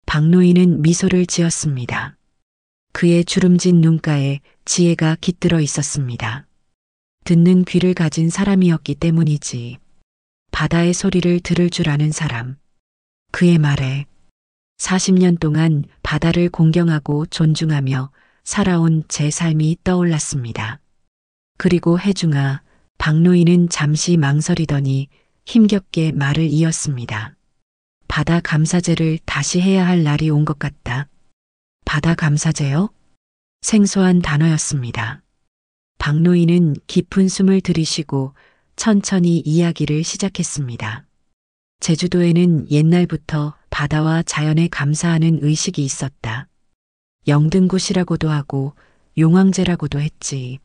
박노인은 미소를 지었습니다. 그의 주름진 눈가에 지혜가 깃들어 있었습니다. 듣는 귀를 가진 사람이었기 때문이지. 바다의 소리를 들을 줄 아는 사람. 그의 말에 40년 동안 바다를 공경하고 존중하며 살아온 제 삶이 떠올랐습니다. 그리고 혜중아, 박노인은 잠시 망설이더니 힘겹게 말을 이었습니다. 바다 감사제를 다시 해야 할 날이 온 것 같다. 바다 감사제요? 생소한 단어였습니다. 박노인은 깊은 숨을 들이쉬고 천천히 이야기를 시작했습니다. 제주도에는 옛날부터 바다와 자연에 감사하는 의식이 있었다. 영등굿이라고도 하고 용왕제라고도 했지.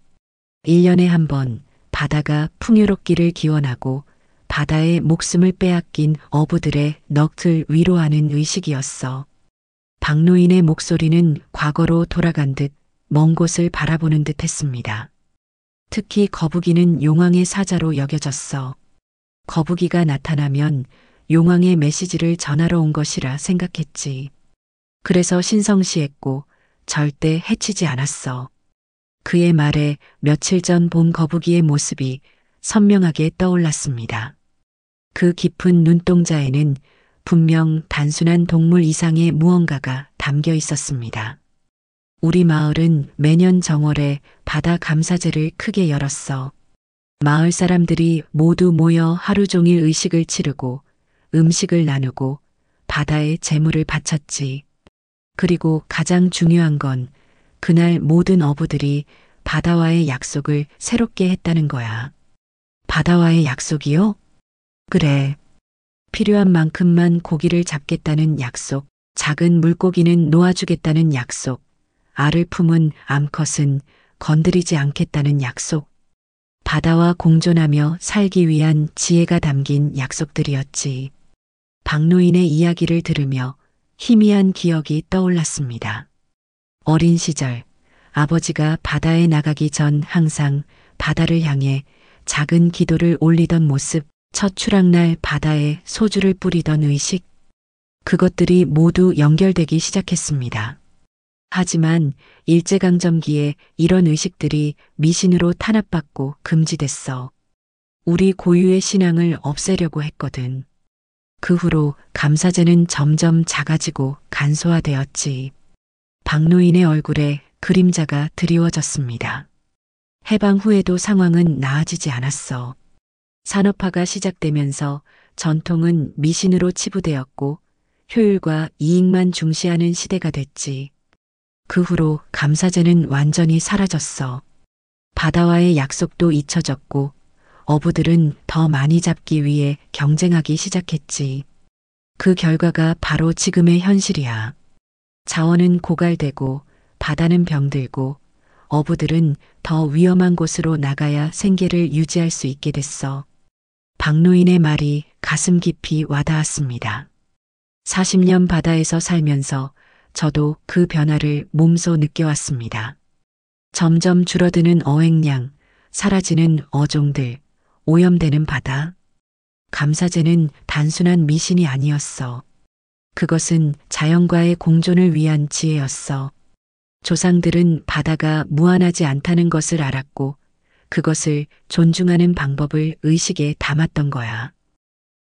1년에 한 번 바다가 풍요롭기를 기원하고 바다의 목숨을 빼앗긴 어부들의 넋을 위로하는 의식이었어. 박노인의 목소리는 과거로 돌아간 듯 먼 곳을 바라보는 듯 했습니다. 특히 거북이는 용왕의 사자로 여겨졌어. 거북이가 나타나면 용왕의 메시지를 전하러 온 것이라 생각했지. 그래서 신성시했고 절대 해치지 않았어. 그의 말에 며칠 전 본 거북이의 모습이 선명하게 떠올랐습니다. 그 깊은 눈동자에는 분명 단순한 동물 이상의 무언가가 담겨 있었습니다. 우리 마을은 매년 정월에 바다 감사제를 크게 열었어. 마을 사람들이 모두 모여 하루 종일 의식을 치르고 음식을 나누고 바다에 제물을 바쳤지. 그리고 가장 중요한 건 그날 모든 어부들이 바다와의 약속을 새롭게 했다는 거야. 바다와의 약속이요? 그래. 필요한 만큼만 고기를 잡겠다는 약속, 작은 물고기는 놓아주겠다는 약속, 알을 품은 암컷은 건드리지 않겠다는 약속. 바다와 공존하며 살기 위한 지혜가 담긴 약속들이었지. 박노인의 이야기를 들으며 희미한 기억이 떠올랐습니다. 어린 시절 아버지가 바다에 나가기 전 항상 바다를 향해 작은 기도를 올리던 모습, 첫 추락날 바다에 소주를 뿌리던 의식, 그것들이 모두 연결되기 시작했습니다. 하지만 일제강점기에 이런 의식들이 미신으로 탄압받고 금지됐어. 우리 고유의 신앙을 없애려고 했거든. 그 후로 감사제는 점점 작아지고 간소화되었지. 박노인의 얼굴에 그림자가 드리워졌습니다. 해방 후에도 상황은 나아지지 않았어. 산업화가 시작되면서 전통은 미신으로 치부되었고 효율과 이익만 중시하는 시대가 됐지. 그 후로 감사제는 완전히 사라졌어. 바다와의 약속도 잊혀졌고 어부들은 더 많이 잡기 위해 경쟁하기 시작했지. 그 결과가 바로 지금의 현실이야. 자원은 고갈되고 바다는 병들고 어부들은 더 위험한 곳으로 나가야 생계를 유지할 수 있게 됐어. 박노인의 말이 가슴 깊이 와닿았습니다. 40년 바다에서 살면서 저도 그 변화를 몸소 느껴왔습니다. 점점 줄어드는 어획량, 사라지는 어종들, 오염되는 바다. 감사제는 단순한 미신이 아니었어. 그것은 자연과의 공존을 위한 지혜였어. 조상들은 바다가 무한하지 않다는 것을 알았고 그것을 존중하는 방법을 의식에 담았던 거야.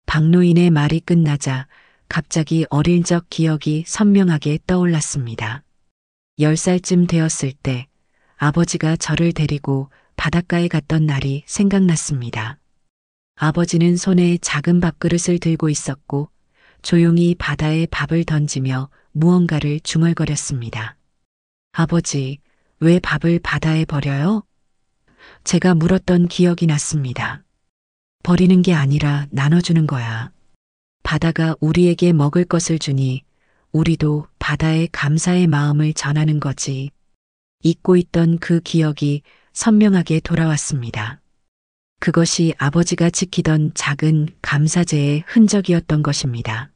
박노인의 말이 끝나자 갑자기 어릴 적 기억이 선명하게 떠올랐습니다. 10살쯤 되었을 때 아버지가 저를 데리고 바닷가에 갔던 날이 생각났습니다. 아버지는 손에 작은 밥그릇을 들고 있었고 조용히 바다에 밥을 던지며 무언가를 중얼거렸습니다. 아버지, 왜 밥을 바다에 버려요? 제가 물었던 기억이 났습니다. 버리는 게 아니라 나눠주는 거야. 바다가 우리에게 먹을 것을 주니 우리도 바다에 감사의 마음을 전하는 거지. 잊고 있던 그 기억이 선명하게 돌아왔습니다. 그것이 아버지가 지키던 작은 감사제의 흔적이었던 것입니다.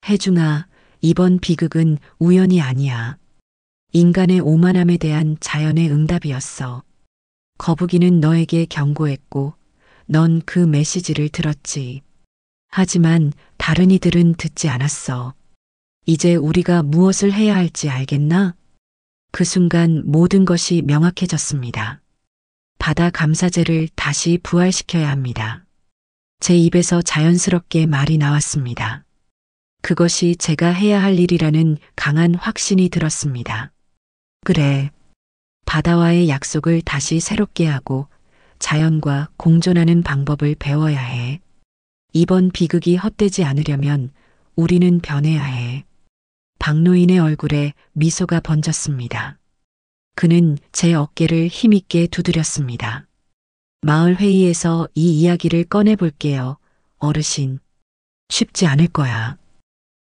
혜중아, 이번 비극은 우연이 아니야. 인간의 오만함에 대한 자연의 응답이었어. 거북이는 너에게 경고했고 넌 그 메시지를 들었지. 하지만 다른 이들은 듣지 않았어. 이제 우리가 무엇을 해야 할지 알겠나? 그 순간 모든 것이 명확해졌습니다. 바다 감사제를 다시 부활시켜야 합니다. 제 입에서 자연스럽게 말이 나왔습니다. 그것이 제가 해야 할 일이라는 강한 확신이 들었습니다. 그래. 바다와의 약속을 다시 새롭게 하고 자연과 공존하는 방법을 배워야 해. 이번 비극이 헛되지 않으려면 우리는 변해야 해. 박노인의 얼굴에 미소가 번졌습니다. 그는 제 어깨를 힘있게 두드렸습니다. 마을 회의에서 이 이야기를 꺼내볼게요, 어르신. 쉽지 않을 거야.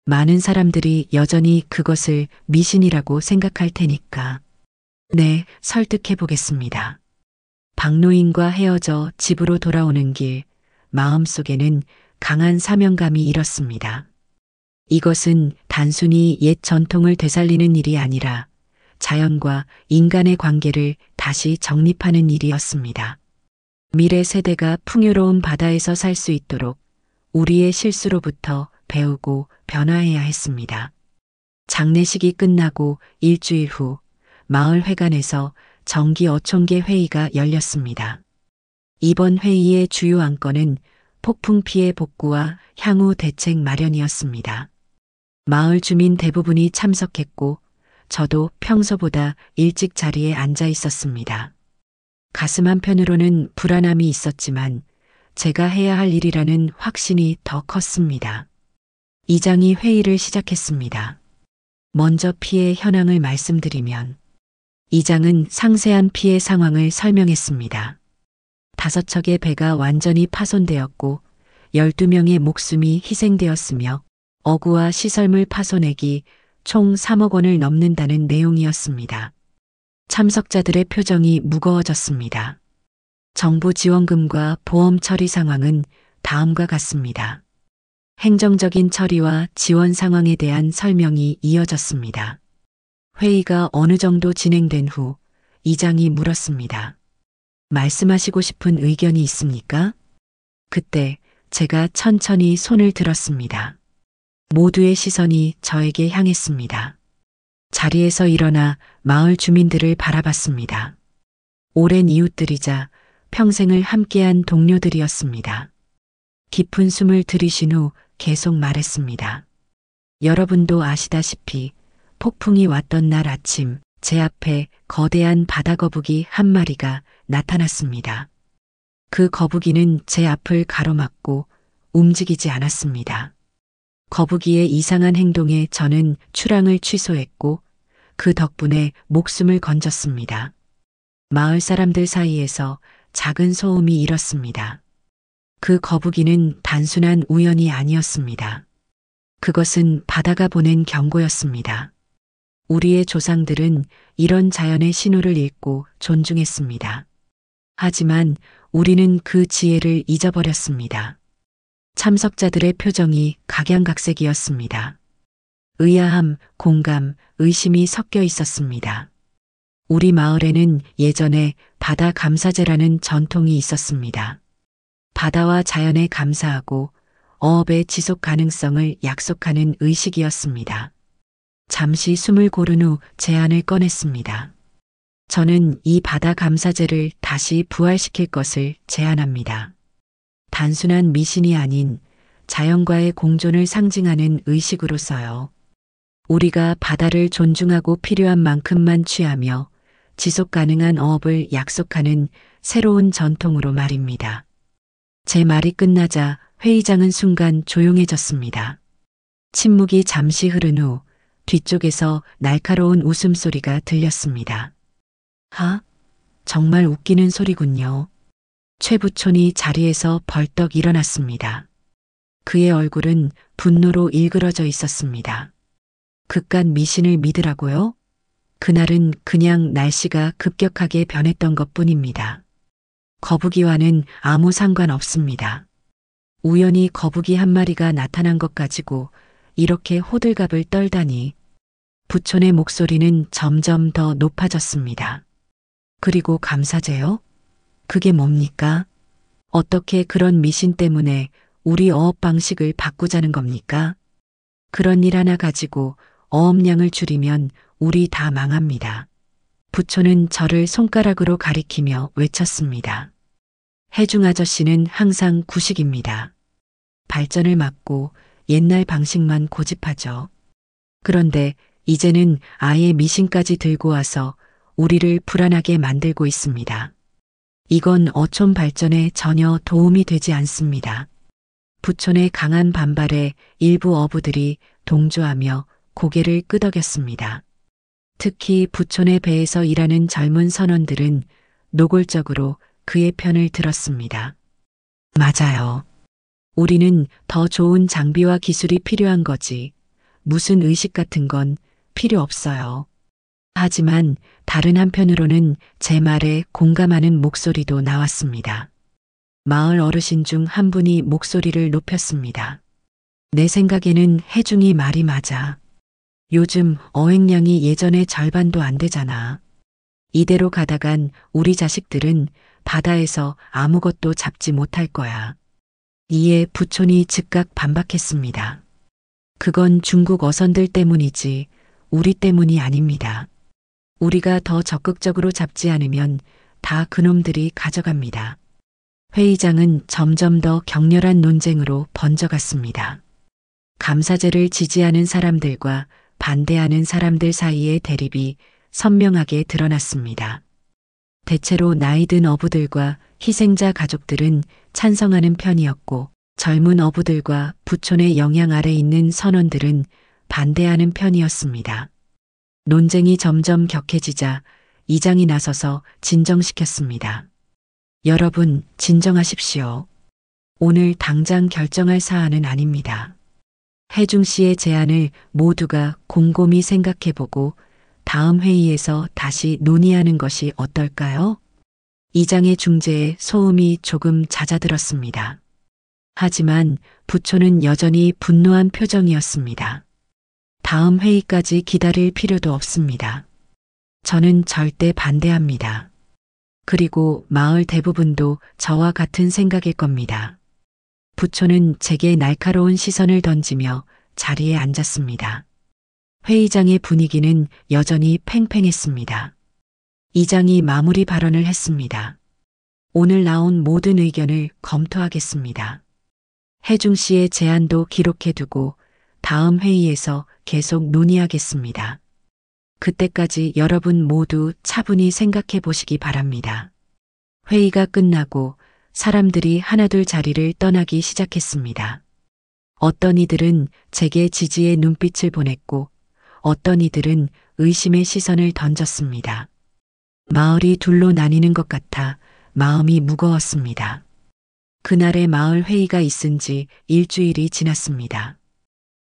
많은 사람들이 여전히 그것을 미신이라고 생각할 테니까. 네, 설득해 보겠습니다. 박노인과 헤어져 집으로 돌아오는 길, 마음속에는 강한 사명감이 일었습니다. 이것은 단순히 옛 전통을 되살리는 일이 아니라 자연과 인간의 관계를 다시 정립하는 일이었습니다. 미래 세대가 풍요로운 바다에서 살 수 있도록 우리의 실수로부터 배우고 변화해야 했습니다. 장례식이 끝나고 일주일 후 마을 회관에서 정기 어촌계 회의가 열렸습니다. 이번 회의의 주요 안건은 폭풍 피해 복구와 향후 대책 마련이었습니다. 마을 주민 대부분이 참석했고 저도 평소보다 일찍 자리에 앉아 있었습니다. 가슴 한편으로는 불안함이 있었지만 제가 해야 할 일이라는 확신이 더 컸습니다. 이장이 회의를 시작했습니다. 먼저 피해 현황을 말씀드리면 이장은 상세한 피해 상황을 설명했습니다. 5척의 배가 완전히 파손되었고 12명의 목숨이 희생되었으며 어구와 시설물 파손액이 총 3억 원을 넘는다는 내용이었습니다. 참석자들의 표정이 무거워졌습니다. 정부 지원금과 보험 처리 상황은 다음과 같습니다. 행정적인 처리와 지원 상황에 대한 설명이 이어졌습니다. 회의가 어느 정도 진행된 후 이장이 물었습니다. 말씀하시고 싶은 의견이 있습니까? 그때 제가 천천히 손을 들었습니다. 모두의 시선이 저에게 향했습니다. 자리에서 일어나 마을 주민들을 바라봤습니다. 오랜 이웃들이자 평생을 함께한 동료들이었습니다. 깊은 숨을 들이신 후 계속 말했습니다. 여러분도 아시다시피 폭풍이 왔던 날 아침 제 앞에 거대한 바다거북이 한 마리가 나타났습니다. 그 거북이는 제 앞을 가로막고 움직이지 않았습니다. 거북이의 이상한 행동에 저는 출항을 취소했고 그 덕분에 목숨을 건졌습니다. 마을 사람들 사이에서 작은 소음이 일었습니다. 그 거북이는 단순한 우연이 아니었습니다. 그것은 바다가 보낸 경고였습니다. 우리의 조상들은 이런 자연의 신호를 읽고 존중했습니다. 하지만 우리는 그 지혜를 잊어버렸습니다. 참석자들의 표정이 각양각색이었습니다. 의아함, 공감, 의심이 섞여 있었습니다. 우리 마을에는 예전에 바다 감사제라는 전통이 있었습니다. 바다와 자연에 감사하고 어업의 지속 가능성을 약속하는 의식이었습니다. 잠시 숨을 고른 후 제안을 꺼냈습니다. 저는 이 바다 감사제를 다시 부활시킬 것을 제안합니다. 단순한 미신이 아닌 자연과의 공존을 상징하는 의식으로서요. 우리가 바다를 존중하고 필요한 만큼만 취하며 지속 가능한 어업을 약속하는 새로운 전통으로 말입니다. 제 말이 끝나자 회의장은 순간 조용해졌습니다. 침묵이 잠시 흐른 후 뒤쪽에서 날카로운 웃음소리가 들렸습니다. 정말 웃기는 소리군요. 최 부촌이 자리에서 벌떡 일어났습니다. 그의 얼굴은 분노로 일그러져 있었습니다. 그깟 미신을 믿으라고요? 그날은 그냥 날씨가 급격하게 변했던 것뿐입니다. 거북이와는 아무 상관없습니다. 우연히 거북이 한 마리가 나타난 것 가지고 이렇게 호들갑을 떨다니. 부촌의 목소리는 점점 더 높아졌습니다. 그리고 감사제요? 그게 뭡니까? 어떻게 그런 미신 때문에 우리 어업 방식을 바꾸자는 겁니까? 그런 일 하나 가지고 어업량을 줄이면 우리 다 망합니다. 부촌은 저를 손가락으로 가리키며 외쳤습니다. 해중 아저씨는 항상 구식입니다. 발전을 막고 옛날 방식만 고집하죠. 그런데 이제는 아예 미신까지 들고 와서 우리를 불안하게 만들고 있습니다. 이건 어촌 발전에 전혀 도움이 되지 않습니다. 부촌의 강한 반발에 일부 어부들이 동조하며 고개를 끄덕였습니다. 특히 부촌의 배에서 일하는 젊은 선원들은 노골적으로 그의 편을 들었습니다. 맞아요. 우리는 더 좋은 장비와 기술이 필요한 거지. 무슨 의식 같은 건 필요 없어요. 하지만 다른 한편으로는 제 말에 공감하는 목소리도 나왔습니다. 마을 어르신 중 한 분이 목소리를 높였습니다. 내 생각에는 해중이 말이 맞아. 요즘 어획량이 예전의 절반도 안 되잖아. 이대로 가다간 우리 자식들은 바다에서 아무것도 잡지 못할 거야. 이에 부촌이 즉각 반박했습니다. 그건 중국 어선들 때문이지 우리 때문이 아닙니다. 우리가 더 적극적으로 잡지 않으면 다 그놈들이 가져갑니다. 회의장은 점점 더 격렬한 논쟁으로 번져갔습니다. 감사제를 지지하는 사람들과 반대하는 사람들 사이의 대립이 선명하게 드러났습니다. 대체로 나이든 어부들과 희생자 가족들은 찬성하는 편이었고 젊은 어부들과 부촌의 영향 아래 있는 선원들은 반대하는 편이었습니다. 논쟁이 점점 격해지자 이장이 나서서 진정시켰습니다. 여러분, 진정하십시오. 오늘 당장 결정할 사안은 아닙니다. 해중 씨의 제안을 모두가 곰곰이 생각해보고 다음 회의에서 다시 논의하는 것이 어떨까요? 이장의 중재에 소음이 조금 잦아들었습니다. 하지만 부촌은 여전히 분노한 표정이었습니다. 다음 회의까지 기다릴 필요도 없습니다. 저는 절대 반대합니다. 그리고 마을 대부분도 저와 같은 생각일 겁니다. 부촌은 제게 날카로운 시선을 던지며 자리에 앉았습니다. 회의장의 분위기는 여전히 팽팽했습니다. 이장이 마무리 발언을 했습니다. 오늘 나온 모든 의견을 검토하겠습니다. 해중 씨의 제안도 기록해두고 다음 회의에서 계속 논의하겠습니다. 그때까지 여러분 모두 차분히 생각해 보시기 바랍니다. 회의가 끝나고 사람들이 하나둘 자리를 떠나기 시작했습니다. 어떤 이들은 제게 지지의 눈빛을 보냈고 어떤 이들은 의심의 시선을 던졌습니다. 마을이 둘로 나뉘는 것 같아 마음이 무거웠습니다. 그날의 마을 회의가 있은 지 일주일이 지났습니다.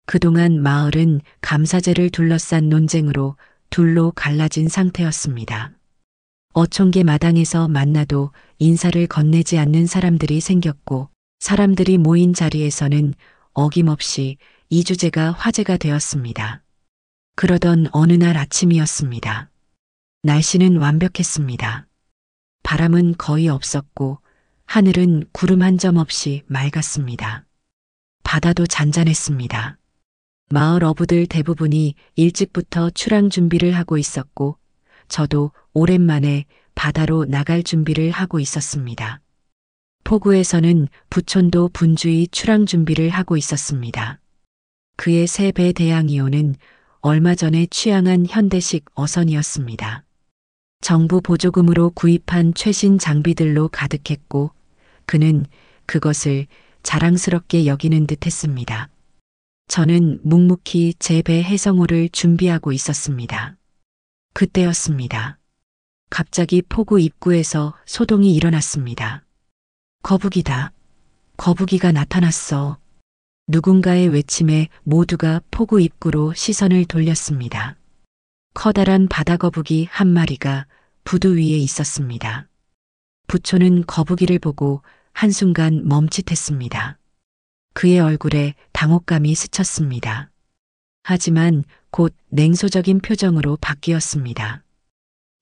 그동안 마을은 감사제를 둘러싼 논쟁으로 둘로 갈라진 상태였습니다. 어촌계 마당에서 만나도 인사를 건네지 않는 사람들이 생겼고 사람들이 모인 자리에서는 어김없이 이 주제가 화제가 되었습니다. 그러던 어느 날 아침이었습니다. 날씨는 완벽했습니다. 바람은 거의 없었고 하늘은 구름 한 점 없이 맑았습니다. 바다도 잔잔했습니다. 마을 어부들 대부분이 일찍부터 출항 준비를 하고 있었고 저도 오랜만에 바다로 나갈 준비를 하고 있었습니다. 포구에서는 부촌도 분주히 출항 준비를 하고 있었습니다. 그의 세 배 대양이호는 얼마 전에 취항한 현대식 어선이었습니다. 정부 보조금으로 구입한 최신 장비들로 가득했고 그는 그것을 자랑스럽게 여기는 듯 했습니다. 저는 묵묵히 제 배 해성호를 준비하고 있었습니다. 그때였습니다. 갑자기 포구 입구에서 소동이 일어났습니다. 거북이다. 거북이가 나타났어. 누군가의 외침에 모두가 포구 입구로 시선을 돌렸습니다. 커다란 바다거북이 한 마리가 부두 위에 있었습니다. 부초는 거북이를 보고 한순간 멈칫했습니다. 그의 얼굴에 당혹감이 스쳤습니다. 하지만 곧 냉소적인 표정으로 바뀌었습니다.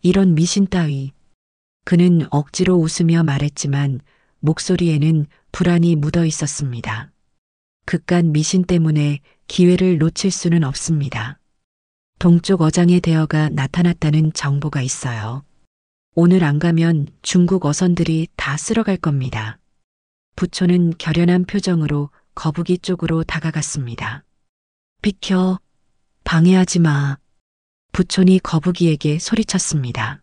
이런 미신 따위. 그는 억지로 웃으며 말했지만 목소리에는 불안이 묻어 있었습니다. 그깟 미신 때문에 기회를 놓칠 수는 없습니다. 동쪽 어장의 대어가 나타났다는 정보가 있어요. 오늘 안 가면 중국 어선들이 다 쓸어갈 겁니다. 부초는 결연한 표정으로 거북이 쪽으로 다가갔습니다. 비켜. 방해하지 마. 부촌이 거북이에게 소리쳤습니다.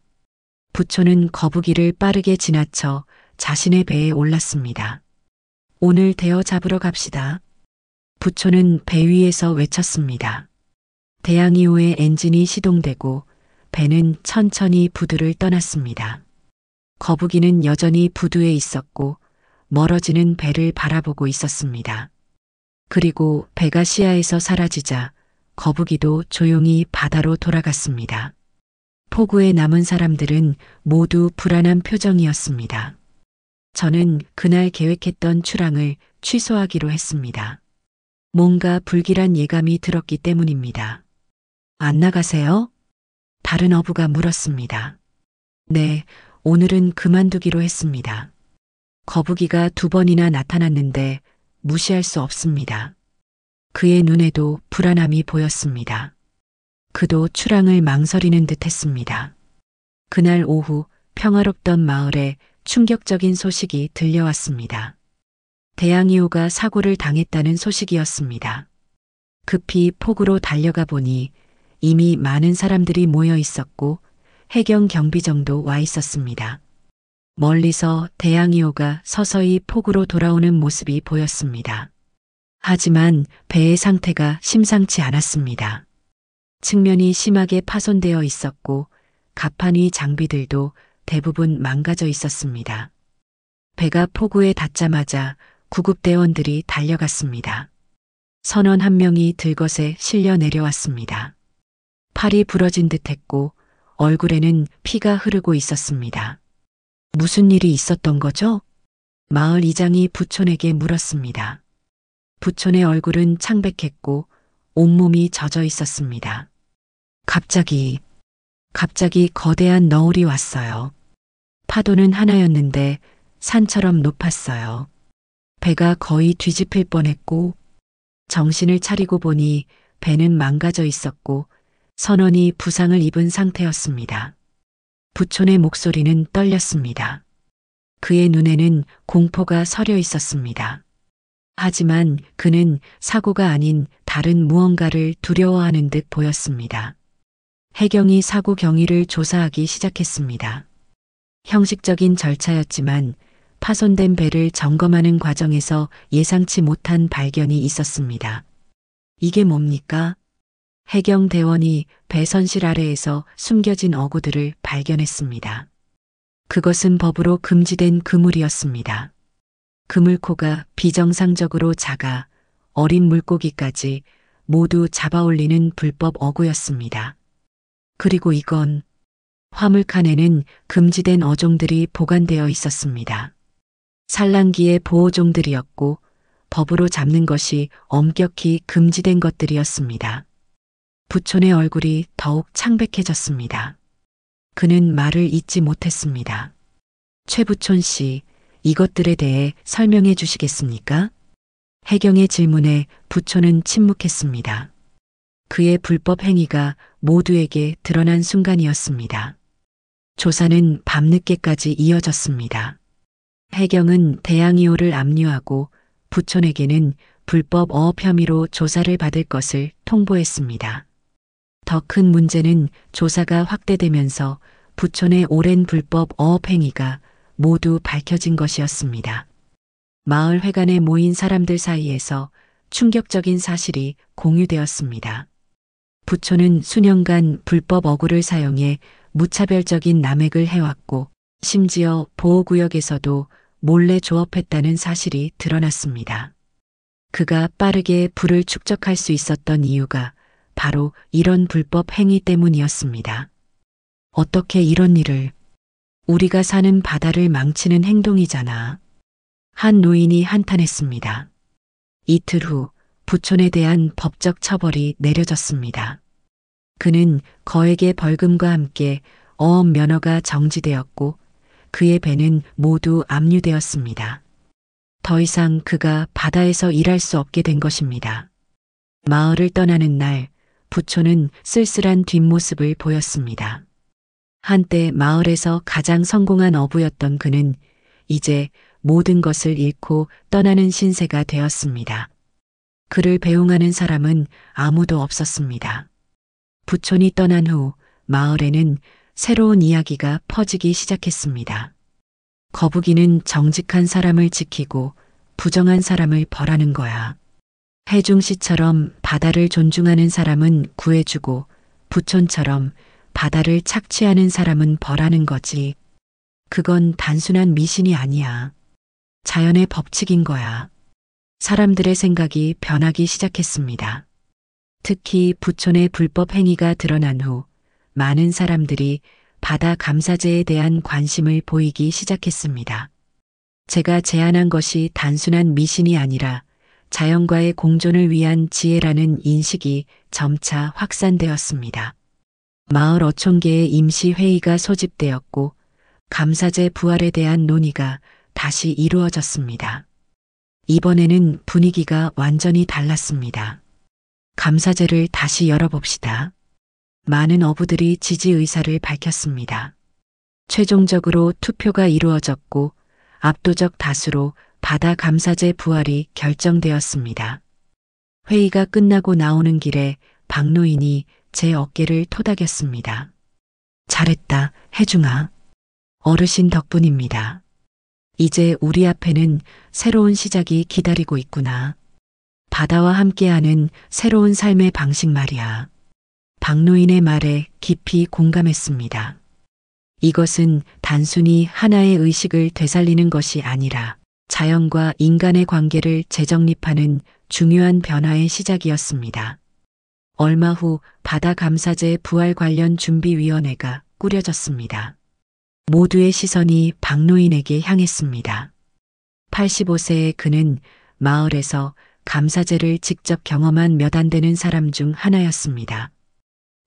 부초는 거북이를 빠르게 지나쳐 자신의 배에 올랐습니다. 오늘 대어 잡으러 갑시다. 부초는 배 위에서 외쳤습니다. 대양이호의 엔진이 시동되고 배는 천천히 부두를 떠났습니다. 거북이는 여전히 부두에 있었고 멀어지는 배를 바라보고 있었습니다. 그리고 배가 시야에서 사라지자 거북이도 조용히 바다로 돌아갔습니다. 포구에 남은 사람들은 모두 불안한 표정이었습니다. 저는 그날 계획했던 출항을 취소하기로 했습니다. 뭔가 불길한 예감이 들었기 때문입니다. 안 나가세요? 다른 어부가 물었습니다. 네, 오늘은 그만두기로 했습니다. 거북이가 2번이나 나타났는데 무시할 수 없습니다. 그의 눈에도 불안함이 보였습니다. 그도 출항을 망설이는 듯 했습니다. 그날 오후 평화롭던 마을에 충격적인 소식이 들려왔습니다. 대양이호가 사고를 당했다는 소식이었습니다. 급히 폭우로 달려가 보니 이미 많은 사람들이 모여 있었고 해경 경비정도 와 있었습니다. 멀리서 대양이호가 서서히 폭우로 돌아오는 모습이 보였습니다. 하지만 배의 상태가 심상치 않았습니다. 측면이 심하게 파손되어 있었고 갑판 위 장비들도 대부분 망가져 있었습니다. 배가 폭우에 닿자마자 구급대원들이 달려갔습니다. 선원 1명이 들것에 실려 내려왔습니다. 팔이 부러진 듯했고 얼굴에는 피가 흐르고 있었습니다. 무슨 일이 있었던 거죠? 마을 이장이 부촌에게 물었습니다. 부촌의 얼굴은 창백했고 온몸이 젖어 있었습니다. 갑자기 거대한 너울이 왔어요. 파도는 하나였는데 산처럼 높았어요. 배가 거의 뒤집힐 뻔했고 정신을 차리고 보니 배는 망가져 있었고 선원이 부상을 입은 상태였습니다. 부촌의 목소리는 떨렸습니다. 그의 눈에는 공포가 서려 있었습니다. 하지만 그는 사고가 아닌 다른 무언가를 두려워하는 듯 보였습니다. 해경이 사고 경위를 조사하기 시작했습니다. 형식적인 절차였지만 파손된 배를 점검하는 과정에서 예상치 못한 발견이 있었습니다. 이게 뭡니까? 해경 대원이 배 선실 아래에서 숨겨진 어구들을 발견했습니다. 그것은 법으로 금지된 그물이었습니다. 그물코가 비정상적으로 작아 어린 물고기까지 모두 잡아올리는 불법 어구였습니다. 그리고 이건 화물칸에는 금지된 어종들이 보관되어 있었습니다. 산란기의 보호종들이었고 법으로 잡는 것이 엄격히 금지된 것들이었습니다. 부촌의 얼굴이 더욱 창백해졌습니다. 그는 말을 잇지 못했습니다. 최부촌 씨, 이것들에 대해 설명해 주시겠습니까? 해경의 질문에 부촌은 침묵했습니다. 그의 불법 행위가 모두에게 드러난 순간이었습니다. 조사는 밤늦게까지 이어졌습니다. 해경은 대양이호를 압류하고 부촌에게는 불법 어업 혐의로 조사를 받을 것을 통보했습니다. 더 큰 문제는 조사가 확대되면서 부촌의 오랜 불법 어업 행위가 모두 밝혀진 것이었습니다. 마을 회관에 모인 사람들 사이에서 충격적인 사실이 공유되었습니다. 부촌은 수년간 불법 어구를 사용해 무차별적인 남획을 해왔고 심지어 보호구역에서도 몰래 조업했다는 사실이 드러났습니다. 그가 빠르게 부를 축적할 수 있었던 이유가 바로 이런 불법 행위 때문이었습니다. 어떻게 이런 일을, 우리가 사는 바다를 망치는 행동이잖아. 한 노인이 한탄했습니다. 이틀 후 부촌에 대한 법적 처벌이 내려졌습니다. 그는 거액의 벌금과 함께 어업 면허가 정지되었고 그의 배는 모두 압류되었습니다. 더 이상 그가 바다에서 일할 수 없게 된 것입니다. 마을을 떠나는 날 부촌은 쓸쓸한 뒷모습을 보였습니다. 한때 마을에서 가장 성공한 어부였던 그는 이제 모든 것을 잃고 떠나는 신세가 되었습니다. 그를 배웅하는 사람은 아무도 없었습니다. 부촌이 떠난 후 마을에는 새로운 이야기가 퍼지기 시작했습니다. 거북이는 정직한 사람을 지키고 부정한 사람을 벌하는 거야. 해중시처럼 바다를 존중하는 사람은 구해주고 부촌처럼 바다를 착취하는 사람은 벌하는 거지. 그건 단순한 미신이 아니야. 자연의 법칙인 거야. 사람들의 생각이 변하기 시작했습니다. 특히 부촌의 불법 행위가 드러난 후 많은 사람들이 바다 감사제에 대한 관심을 보이기 시작했습니다. 제가 제안한 것이 단순한 미신이 아니라 자연과의 공존을 위한 지혜라는 인식이 점차 확산되었습니다. 마을 어촌계의 임시회의가 소집되었고 감사제 부활에 대한 논의가 다시 이루어졌습니다. 이번에는 분위기가 완전히 달랐습니다. 감사제를 다시 열어봅시다. 많은 어부들이 지지 의사를 밝혔습니다. 최종적으로 투표가 이루어졌고 압도적 다수로 바다 감사제 부활이 결정되었습니다. 회의가 끝나고 나오는 길에 박노인이 제 어깨를 토닥였습니다. 잘했다, 혜중아. 어르신 덕분입니다. 이제 우리 앞에는 새로운 시작이 기다리고 있구나. 바다와 함께하는 새로운 삶의 방식 말이야. 박노인의 말에 깊이 공감했습니다. 이것은 단순히 하나의 의식을 되살리는 것이 아니라 자연과 인간의 관계를 재정립하는 중요한 변화의 시작이었습니다. 얼마 후 바다 감사제 부활 관련 준비위원회가 꾸려졌습니다. 모두의 시선이 박노인에게 향했습니다. 85세의 그는 마을에서 감사제를 직접 경험한 몇 안 되는 사람 중 하나였습니다.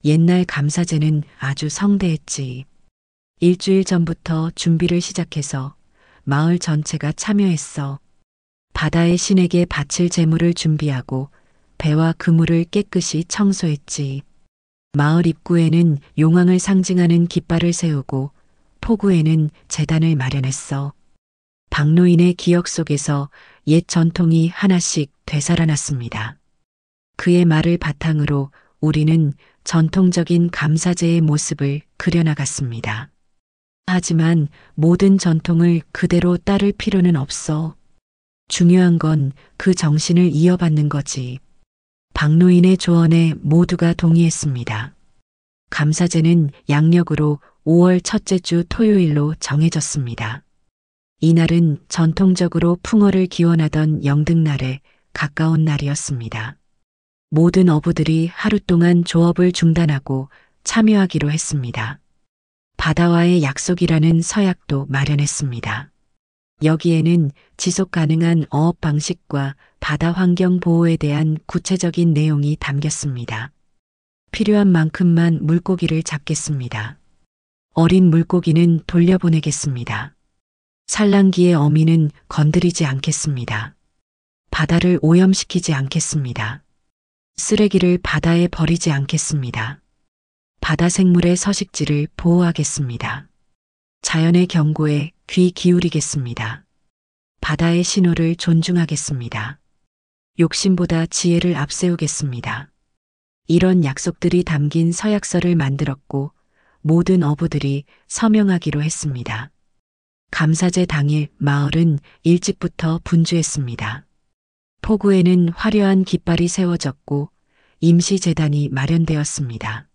옛날 감사제는 아주 성대했지. 일주일 전부터 준비를 시작해서 마을 전체가 참여했어. 바다의 신에게 바칠 제물을 준비하고 배와 그물을 깨끗이 청소했지. 마을 입구에는 용왕을 상징하는 깃발을 세우고 포구에는 제단을 마련했어. 박노인의 기억 속에서 옛 전통이 하나씩 되살아났습니다. 그의 말을 바탕으로 우리는 전통적인 감사제의 모습을 그려나갔습니다. 하지만 모든 전통을 그대로 따를 필요는 없어. 중요한 건 그 정신을 이어받는 거지. 박노인의 조언에 모두가 동의했습니다. 감사제는 양력으로 5월 첫째 주 토요일로 정해졌습니다. 이날은 전통적으로 풍어를 기원하던 영등날에 가까운 날이었습니다. 모든 어부들이 하루 동안 조업을 중단하고 참여하기로 했습니다. 바다와의 약속이라는 서약도 마련했습니다. 여기에는 지속 가능한 어업 방식과 바다 환경 보호에 대한 구체적인 내용이 담겼습니다. 필요한 만큼만 물고기를 잡겠습니다. 어린 물고기는 돌려보내겠습니다. 산란기의 어미는 건드리지 않겠습니다. 바다를 오염시키지 않겠습니다. 쓰레기를 바다에 버리지 않겠습니다. 바다 생물의 서식지를 보호하겠습니다. 자연의 경고에 귀 기울이겠습니다. 바다의 신호를 존중하겠습니다. 욕심보다 지혜를 앞세우겠습니다. 이런 약속들이 담긴 서약서를 만들었고 모든 어부들이 서명하기로 했습니다. 감사제 당일 마을은 일찍부터 분주했습니다. 포구에는 화려한 깃발이 세워졌고 임시 제단이 마련되었습니다.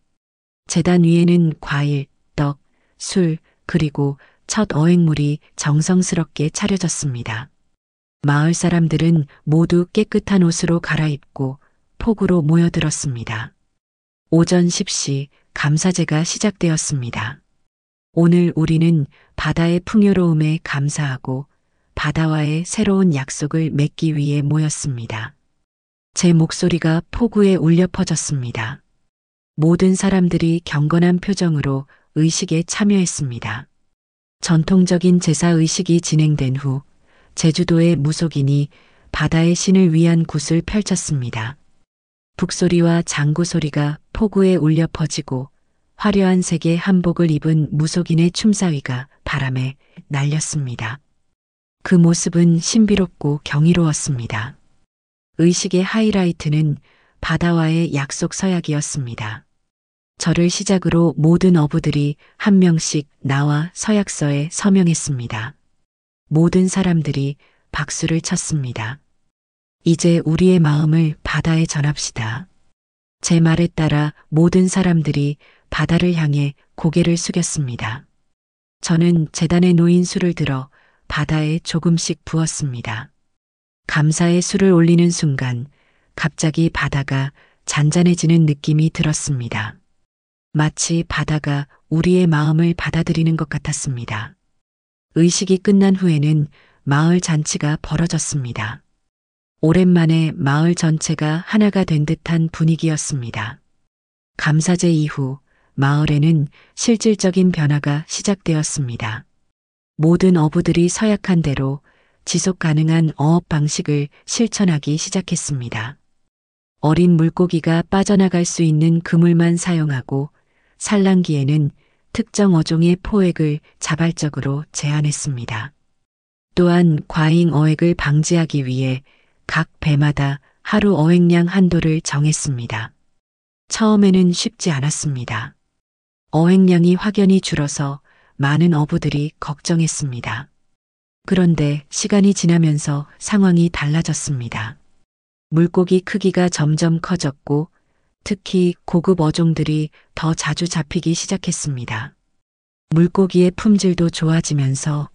제단 위에는 과일, 떡, 술, 그리고 첫 어획물이 정성스럽게 차려졌습니다. 마을 사람들은 모두 깨끗한 옷으로 갈아입고 포구로 모여들었습니다. 오전 10시 감사제가 시작되었습니다. 오늘 우리는 바다의 풍요로움에 감사하고 바다와의 새로운 약속을 맺기 위해 모였습니다. 제 목소리가 포구에 울려 퍼졌습니다. 모든 사람들이 경건한 표정으로 의식에 참여했습니다. 전통적인 제사 의식이 진행된 후 제주도의 무속인이 바다의 신을 위한 굿을 펼쳤습니다. 북소리와 장구 소리가 포구에 울려 퍼지고 화려한 색의 한복을 입은 무속인의 춤사위가 바람에 날렸습니다. 그 모습은 신비롭고 경이로웠습니다. 의식의 하이라이트는 바다와의 약속 서약이었습니다. 저를 시작으로 모든 어부들이 한 명씩 나와 서약서에 서명했습니다. 모든 사람들이 박수를 쳤습니다. 이제 우리의 마음을 바다에 전합시다. 제 말에 따라 모든 사람들이 바다를 향해 고개를 숙였습니다. 저는 제단에 놓인 술을 들어 바다에 조금씩 부었습니다. 감사의 술을 올리는 순간 갑자기 바다가 잔잔해지는 느낌이 들었습니다. 마치 바다가 우리의 마음을 받아들이는 것 같았습니다. 의식이 끝난 후에는 마을 잔치가 벌어졌습니다. 오랜만에 마을 전체가 하나가 된 듯한 분위기였습니다. 감사제 이후 마을에는 실질적인 변화가 시작되었습니다. 모든 어부들이 서약한 대로 지속 가능한 어업 방식을 실천하기 시작했습니다. 어린 물고기가 빠져나갈 수 있는 그물만 사용하고 산란기에는 특정 어종의 포획을 자발적으로 제한했습니다. 또한 과잉 어획을 방지하기 위해 각 배마다 하루 어획량 한도를 정했습니다. 처음에는 쉽지 않았습니다. 어획량이 확연히 줄어서 많은 어부들이 걱정했습니다. 그런데 시간이 지나면서 상황이 달라졌습니다. 물고기 크기가 점점 커졌고 특히 고급 어종들이 더 자주 잡히기 시작했습니다. 물고기의 품질도 좋아지면서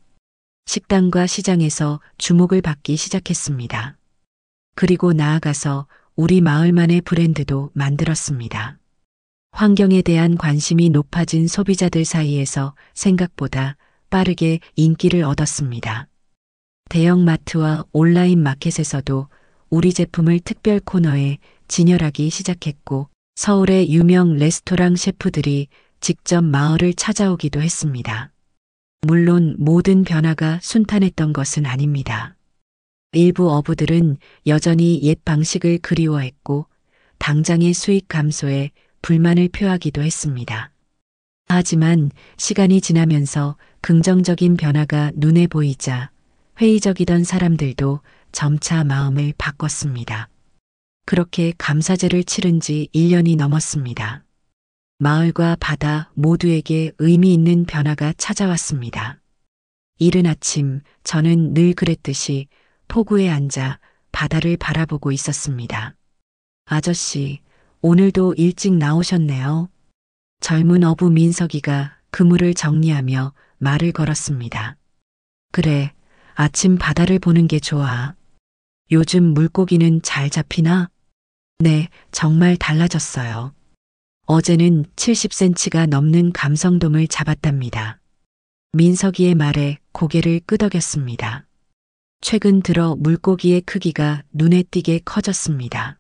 식당과 시장에서 주목을 받기 시작했습니다. 그리고 나아가서 우리 마을만의 브랜드도 만들었습니다. 환경에 대한 관심이 높아진 소비자들 사이에서 생각보다 빠르게 인기를 얻었습니다. 대형마트와 온라인 마켓에서도 우리 제품을 특별 코너에 진열하기 시작했고 서울의 유명 레스토랑 셰프들이 직접 마을을 찾아오기도 했습니다. 물론 모든 변화가 순탄했던 것은 아닙니다. 일부 어부들은 여전히 옛 방식을 그리워했고 당장의 수익 감소에 불만을 표하기도 했습니다. 하지만 시간이 지나면서 긍정적인 변화가 눈에 보이자 회의적이던 사람들도 점차 마음을 바꿨습니다. 그렇게 감사제를 치른 지 1년이 넘었습니다. 마을과 바다 모두에게 의미 있는 변화가 찾아왔습니다. 이른 아침 저는 늘 그랬듯이 포구에 앉아 바다를 바라보고 있었습니다. 아저씨, 오늘도 일찍 나오셨네요. 젊은 어부 민석이가 그물을 정리하며 말을 걸었습니다. 그래, 아침 바다를 보는 게 좋아. 요즘 물고기는 잘 잡히나? 네, 정말 달라졌어요. 어제는 70cm가 넘는 감성돔을 잡았답니다. 민석이의 말에 고개를 끄덕였습니다. 최근 들어 물고기의 크기가 눈에 띄게 커졌습니다.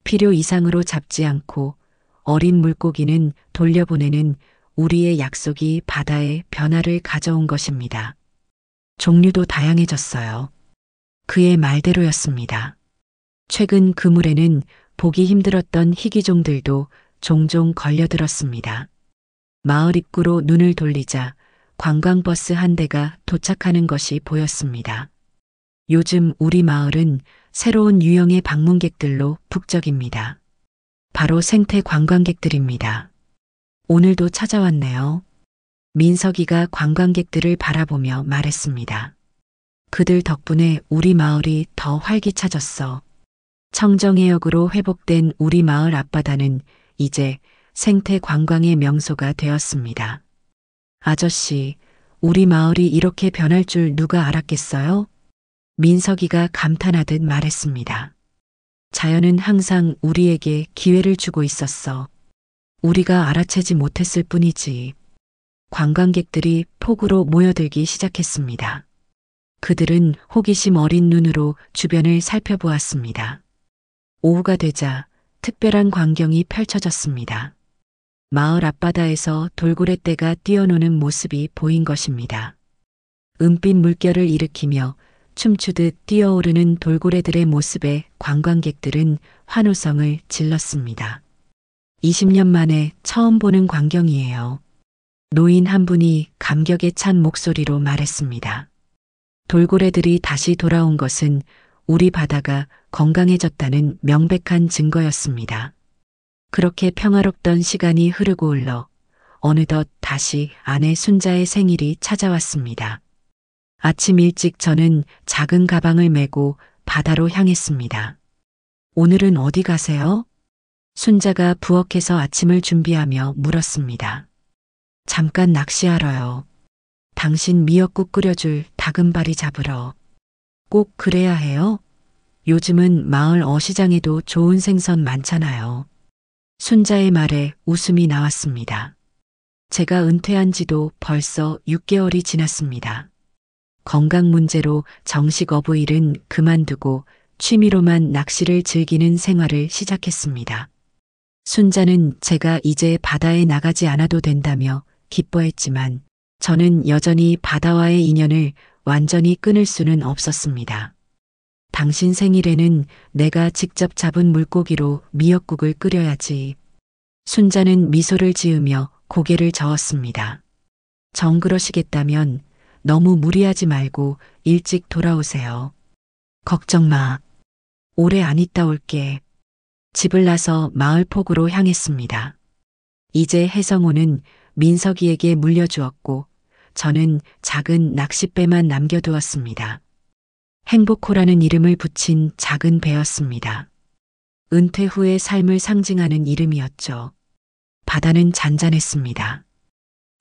필요 이상으로 잡지 않고 어린 물고기는 돌려보내는 우리의 약속이 바다에 변화를 가져온 것입니다. 종류도 다양해졌어요. 그의 말대로였습니다. 최근 그물에는 보기 힘들었던 희귀종들도 종종 걸려들었습니다. 마을 입구로 눈을 돌리자 관광버스 한 대가 도착하는 것이 보였습니다. 요즘 우리 마을은 새로운 유형의 방문객들로 북적입니다. 바로 생태 관광객들입니다. 오늘도 찾아왔네요. 민석이가 관광객들을 바라보며 말했습니다. 그들 덕분에 우리 마을이 더 활기차졌어. 청정해역으로 회복된 우리 마을 앞바다는 이제 생태 관광의 명소가 되었습니다. 아저씨, 우리 마을이 이렇게 변할 줄 누가 알았겠어요? 민석이가 감탄하듯 말했습니다. 자연은 항상 우리에게 기회를 주고 있었어. 우리가 알아채지 못했을 뿐이지. 관광객들이 폭우로 모여들기 시작했습니다. 그들은 호기심 어린 눈으로 주변을 살펴보았습니다. 오후가 되자 특별한 광경이 펼쳐졌습니다. 마을 앞바다에서 돌고래떼가 뛰어노는 모습이 보인 것입니다. 은빛 물결을 일으키며 춤추듯 뛰어오르는 돌고래들의 모습에 관광객들은 환호성을 질렀습니다. 20년 만에 처음 보는 광경이에요. 노인 한 분이 감격에 찬 목소리로 말했습니다. 돌고래들이 다시 돌아온 것은 우리 바다가 건강해졌다는 명백한 증거였습니다. 그렇게 평화롭던 시간이 흐르고 흘러 어느덧 다시 아내 순자의 생일이 찾아왔습니다. 아침 일찍 저는 작은 가방을 메고 바다로 향했습니다. 오늘은 어디 가세요? 순자가 부엌에서 아침을 준비하며 물었습니다. 잠깐 낚시하러요. 당신 미역국 끓여줄 다금바리 잡으러. 꼭 그래야 해요? 요즘은 마을 어시장에도 좋은 생선 많잖아요. 순자의 말에 웃음이 나왔습니다. 제가 은퇴한 지도 벌써 6개월이 지났습니다. 건강 문제로 정식 어부일은 그만두고 취미로만 낚시를 즐기는 생활을 시작했습니다. 순자는 제가 이제 바다에 나가지 않아도 된다며 기뻐했지만 저는 여전히 바다와의 인연을 완전히 끊을 수는 없었습니다. 당신 생일에는 내가 직접 잡은 물고기로 미역국을 끓여야지. 순자는 미소를 지으며 고개를 저었습니다. 정그러시겠다면 너무 무리하지 말고 일찍 돌아오세요. 걱정 마. 오래 안 있다 올게. 집을 나서 마을 폭으로 향했습니다. 이제 해성호는 민석이에게 물려주었고 저는 작은 낚싯배만 남겨두었습니다. 행복호라는 이름을 붙인 작은 배였습니다. 은퇴 후의 삶을 상징하는 이름이었죠. 바다는 잔잔했습니다.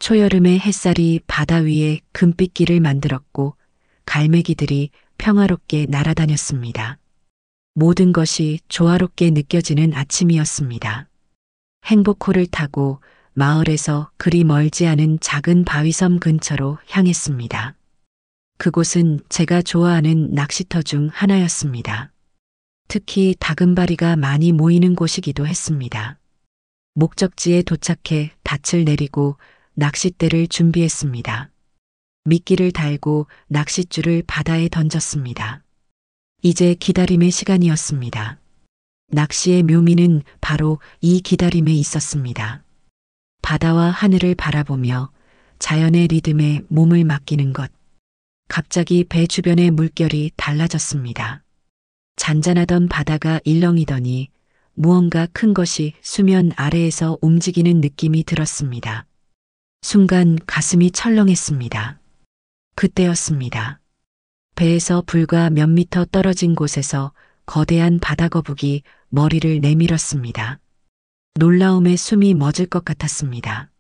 초여름의 햇살이 바다 위에 금빛길을 만들었고 갈매기들이 평화롭게 날아다녔습니다. 모든 것이 조화롭게 느껴지는 아침이었습니다. 행복호를 타고 마을에서 그리 멀지 않은 작은 바위섬 근처로 향했습니다. 그곳은 제가 좋아하는 낚시터 중 하나였습니다. 특히 다금바리가 많이 모이는 곳이기도 했습니다. 목적지에 도착해 닻을 내리고 낚싯대를 준비했습니다. 미끼를 달고 낚싯줄을 바다에 던졌습니다. 이제 기다림의 시간이었습니다. 낚시의 묘미는 바로 이 기다림에 있었습니다. 바다와 하늘을 바라보며 자연의 리듬에 몸을 맡기는 것. 갑자기 배 주변의 물결이 달라졌습니다. 잔잔하던 바다가 일렁이더니 무언가 큰 것이 수면 아래에서 움직이는 느낌이 들었습니다. 순간 가슴이 철렁했습니다. 그때였습니다. 배에서 불과 몇 미터 떨어진 곳에서 거대한 바다거북이 머리를 내밀었습니다. 놀라움에 숨이 멎을 것 같았습니다.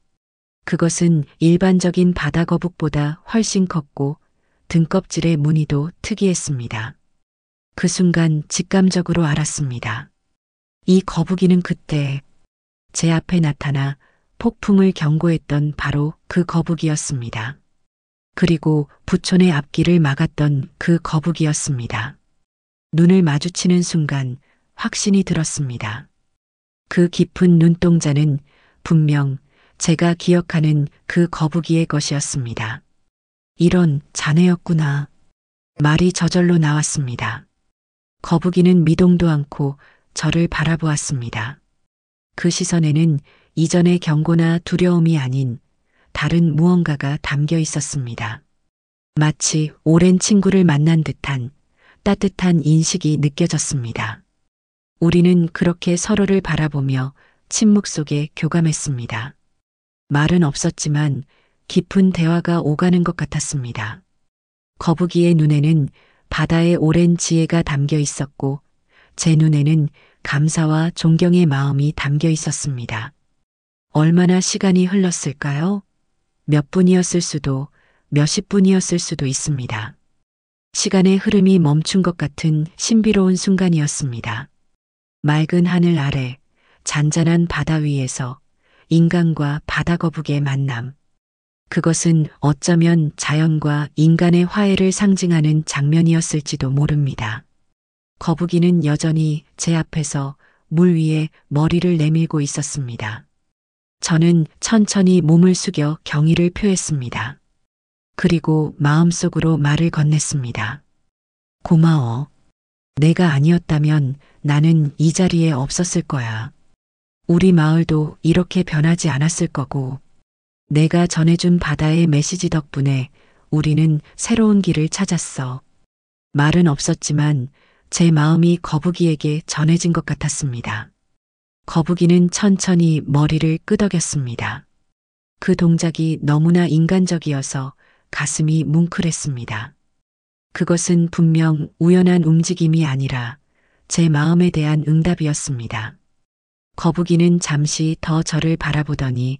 그것은 일반적인 바다거북보다 훨씬 컸고 등껍질의 무늬도 특이했습니다. 그 순간 직감적으로 알았습니다. 이 거북이는 그때 제 앞에 나타나 폭풍을 경고했던 바로 그 거북이였습니다. 그리고 부촌의 앞길을 막았던 그 거북이였습니다. 눈을 마주치는 순간 확신이 들었습니다. 그 깊은 눈동자는 분명 제가 기억하는 그 거북이의 것이었습니다. 이런 자네였구나. 말이 저절로 나왔습니다. 거북이는 미동도 않고 저를 바라보았습니다. 그 시선에는 이전의 경고나 두려움이 아닌 다른 무언가가 담겨 있었습니다. 마치 오랜 친구를 만난 듯한 따뜻한 인식이 느껴졌습니다. 우리는 그렇게 서로를 바라보며 침묵 속에 교감했습니다. 말은 없었지만 깊은 대화가 오가는 것 같았습니다. 거북이의 눈에는 바다의 오랜 지혜가 담겨 있었고 제 눈에는 감사와 존경의 마음이 담겨 있었습니다. 얼마나 시간이 흘렀을까요? 몇 분이었을 수도 몇십 분이었을 수도 있습니다. 시간의 흐름이 멈춘 것 같은 신비로운 순간이었습니다. 맑은 하늘 아래 잔잔한 바다 위에서 인간과 바다거북의 만남. 그것은 어쩌면 자연과 인간의 화해를 상징하는 장면이었을지도 모릅니다. 거북이는 여전히 제 앞에서 물 위에 머리를 내밀고 있었습니다. 저는 천천히 몸을 숙여 경의를 표했습니다. 그리고 마음속으로 말을 건넸습니다. 고마워. 내가 아니었다면 나는 이 자리에 없었을 거야. 우리 마을도 이렇게 변하지 않았을 거고, 내가 전해준 바다의 메시지 덕분에 우리는 새로운 길을 찾았어. 말은 없었지만 제 마음이 거북이에게 전해진 것 같았습니다. 거북이는 천천히 머리를 끄덕였습니다. 그 동작이 너무나 인간적이어서 가슴이 뭉클했습니다. 그것은 분명 우연한 움직임이 아니라 제 마음에 대한 응답이었습니다. 거북이는 잠시 더 저를 바라보더니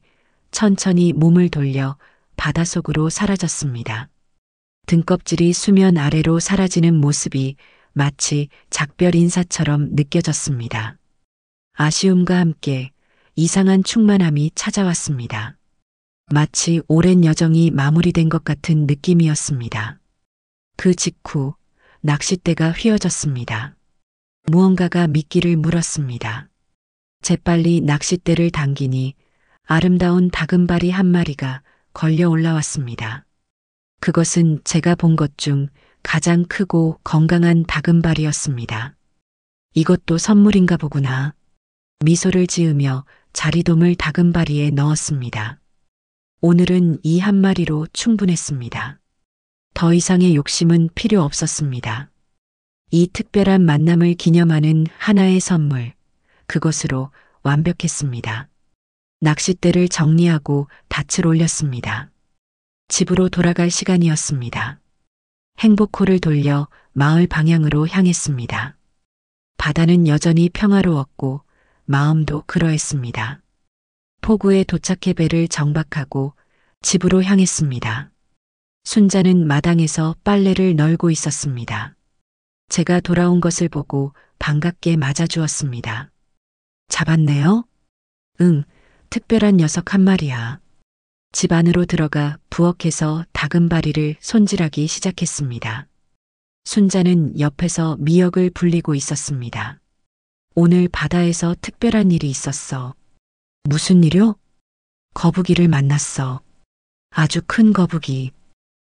천천히 몸을 돌려 바닷속으로 사라졌습니다. 등껍질이 수면 아래로 사라지는 모습이 마치 작별 인사처럼 느껴졌습니다. 아쉬움과 함께 이상한 충만함이 찾아왔습니다. 마치 오랜 여정이 마무리된 것 같은 느낌이었습니다. 그 직후 낚싯대가 휘어졌습니다. 무언가가 미끼를 물었습니다. 재빨리 낚싯대를 당기니 아름다운 다금바리 한 마리가 걸려 올라왔습니다. 그것은 제가 본 것 중 가장 크고 건강한 다금바리였습니다. 이것도 선물인가 보구나. 미소를 지으며 자리돔을 다금바리에 넣었습니다. 오늘은 이 한 마리로 충분했습니다. 더 이상의 욕심은 필요 없었습니다. 이 특별한 만남을 기념하는 하나의 선물, 그것으로 완벽했습니다. 낚싯대를 정리하고 닻을 올렸습니다. 집으로 돌아갈 시간이었습니다. 행복호를 돌려 마을 방향으로 향했습니다. 바다는 여전히 평화로웠고 마음도 그러했습니다. 포구에 도착해 배를 정박하고 집으로 향했습니다. 순자는 마당에서 빨래를 널고 있었습니다. 제가 돌아온 것을 보고 반갑게 맞아주었습니다. 잡았네요? 응, 특별한 녀석 한 마리야. 집 안으로 들어가 부엌에서 다금바리를 손질하기 시작했습니다. 순자는 옆에서 미역을 불리고 있었습니다. 오늘 바다에서 특별한 일이 있었어. 무슨 일이요? 거북이를 만났어. 아주 큰 거북이.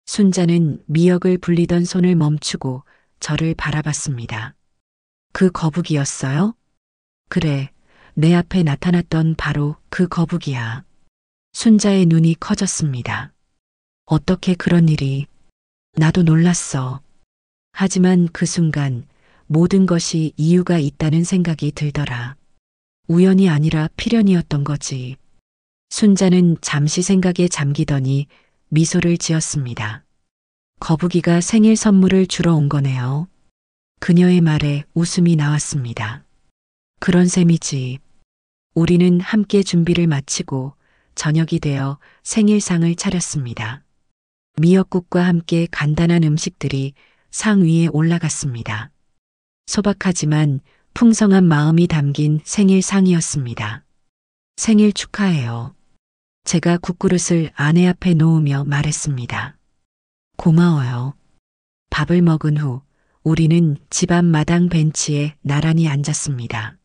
순자는 미역을 불리던 손을 멈추고 저를 바라봤습니다. 그 거북이였어요? 그래, 내 앞에 나타났던 바로 그 거북이야. 순자의 눈이 커졌습니다. 어떻게 그런 일이? 나도 놀랐어. 하지만 그 순간 모든 것이 이유가 있다는 생각이 들더라. 우연이 아니라 필연이었던 거지. 순자는 잠시 생각에 잠기더니 미소를 지었습니다. 거북이가 생일 선물을 주러 온 거네요. 그녀의 말에 웃음이 나왔습니다. 그런 셈이지. 우리는 함께 준비를 마치고 저녁이 되어 생일상을 차렸습니다. 미역국과 함께 간단한 음식들이 상 위에 올라갔습니다. 소박하지만 풍성한 마음이 담긴 생일상이었습니다. 생일 축하해요. 제가 국그릇을 아내 앞에 놓으며 말했습니다. 고마워요. 밥을 먹은 후 우리는 집 앞 마당 벤치에 나란히 앉았습니다.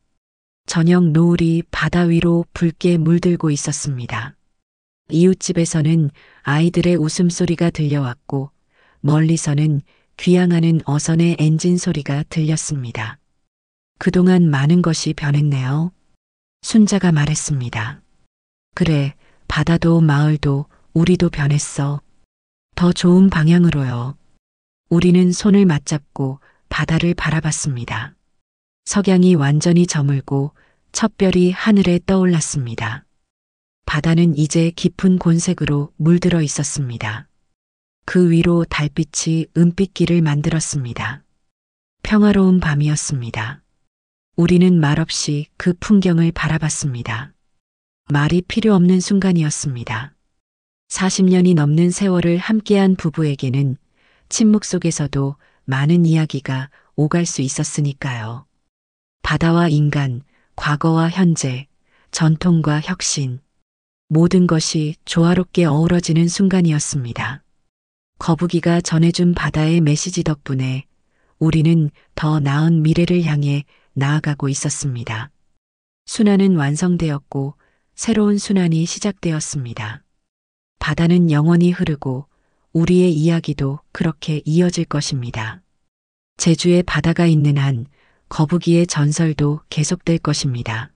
저녁 노을이 바다 위로 붉게 물들고 있었습니다. 이웃집에서는 아이들의 웃음소리가 들려왔고 멀리서는 귀향하는 어선의 엔진 소리가 들렸습니다. 그동안 많은 것이 변했네요. 순자가 말했습니다. 그래, 바다도 마을도 우리도 변했어. 더 좋은 방향으로요. 우리는 손을 맞잡고 바다를 바라봤습니다. 석양이 완전히 저물고 첫 별이 하늘에 떠올랐습니다. 바다는 이제 깊은 곤색으로 물들어 있었습니다. 그 위로 달빛이 은빛길을 만들었습니다. 평화로운 밤이었습니다. 우리는 말없이 그 풍경을 바라봤습니다. 말이 필요 없는 순간이었습니다. 40년이 넘는 세월을 함께한 부부에게는 침묵 속에서도 많은 이야기가 오갈 수 있었으니까요. 바다와 인간, 과거와 현재, 전통과 혁신, 모든 것이 조화롭게 어우러지는 순간이었습니다. 거북이가 전해준 바다의 메시지 덕분에 우리는 더 나은 미래를 향해 나아가고 있었습니다. 순환은 완성되었고 새로운 순환이 시작되었습니다. 바다는 영원히 흐르고 우리의 이야기도 그렇게 이어질 것입니다. 제주에 바다가 있는 한 거북이의 전설도 계속될 것입니다.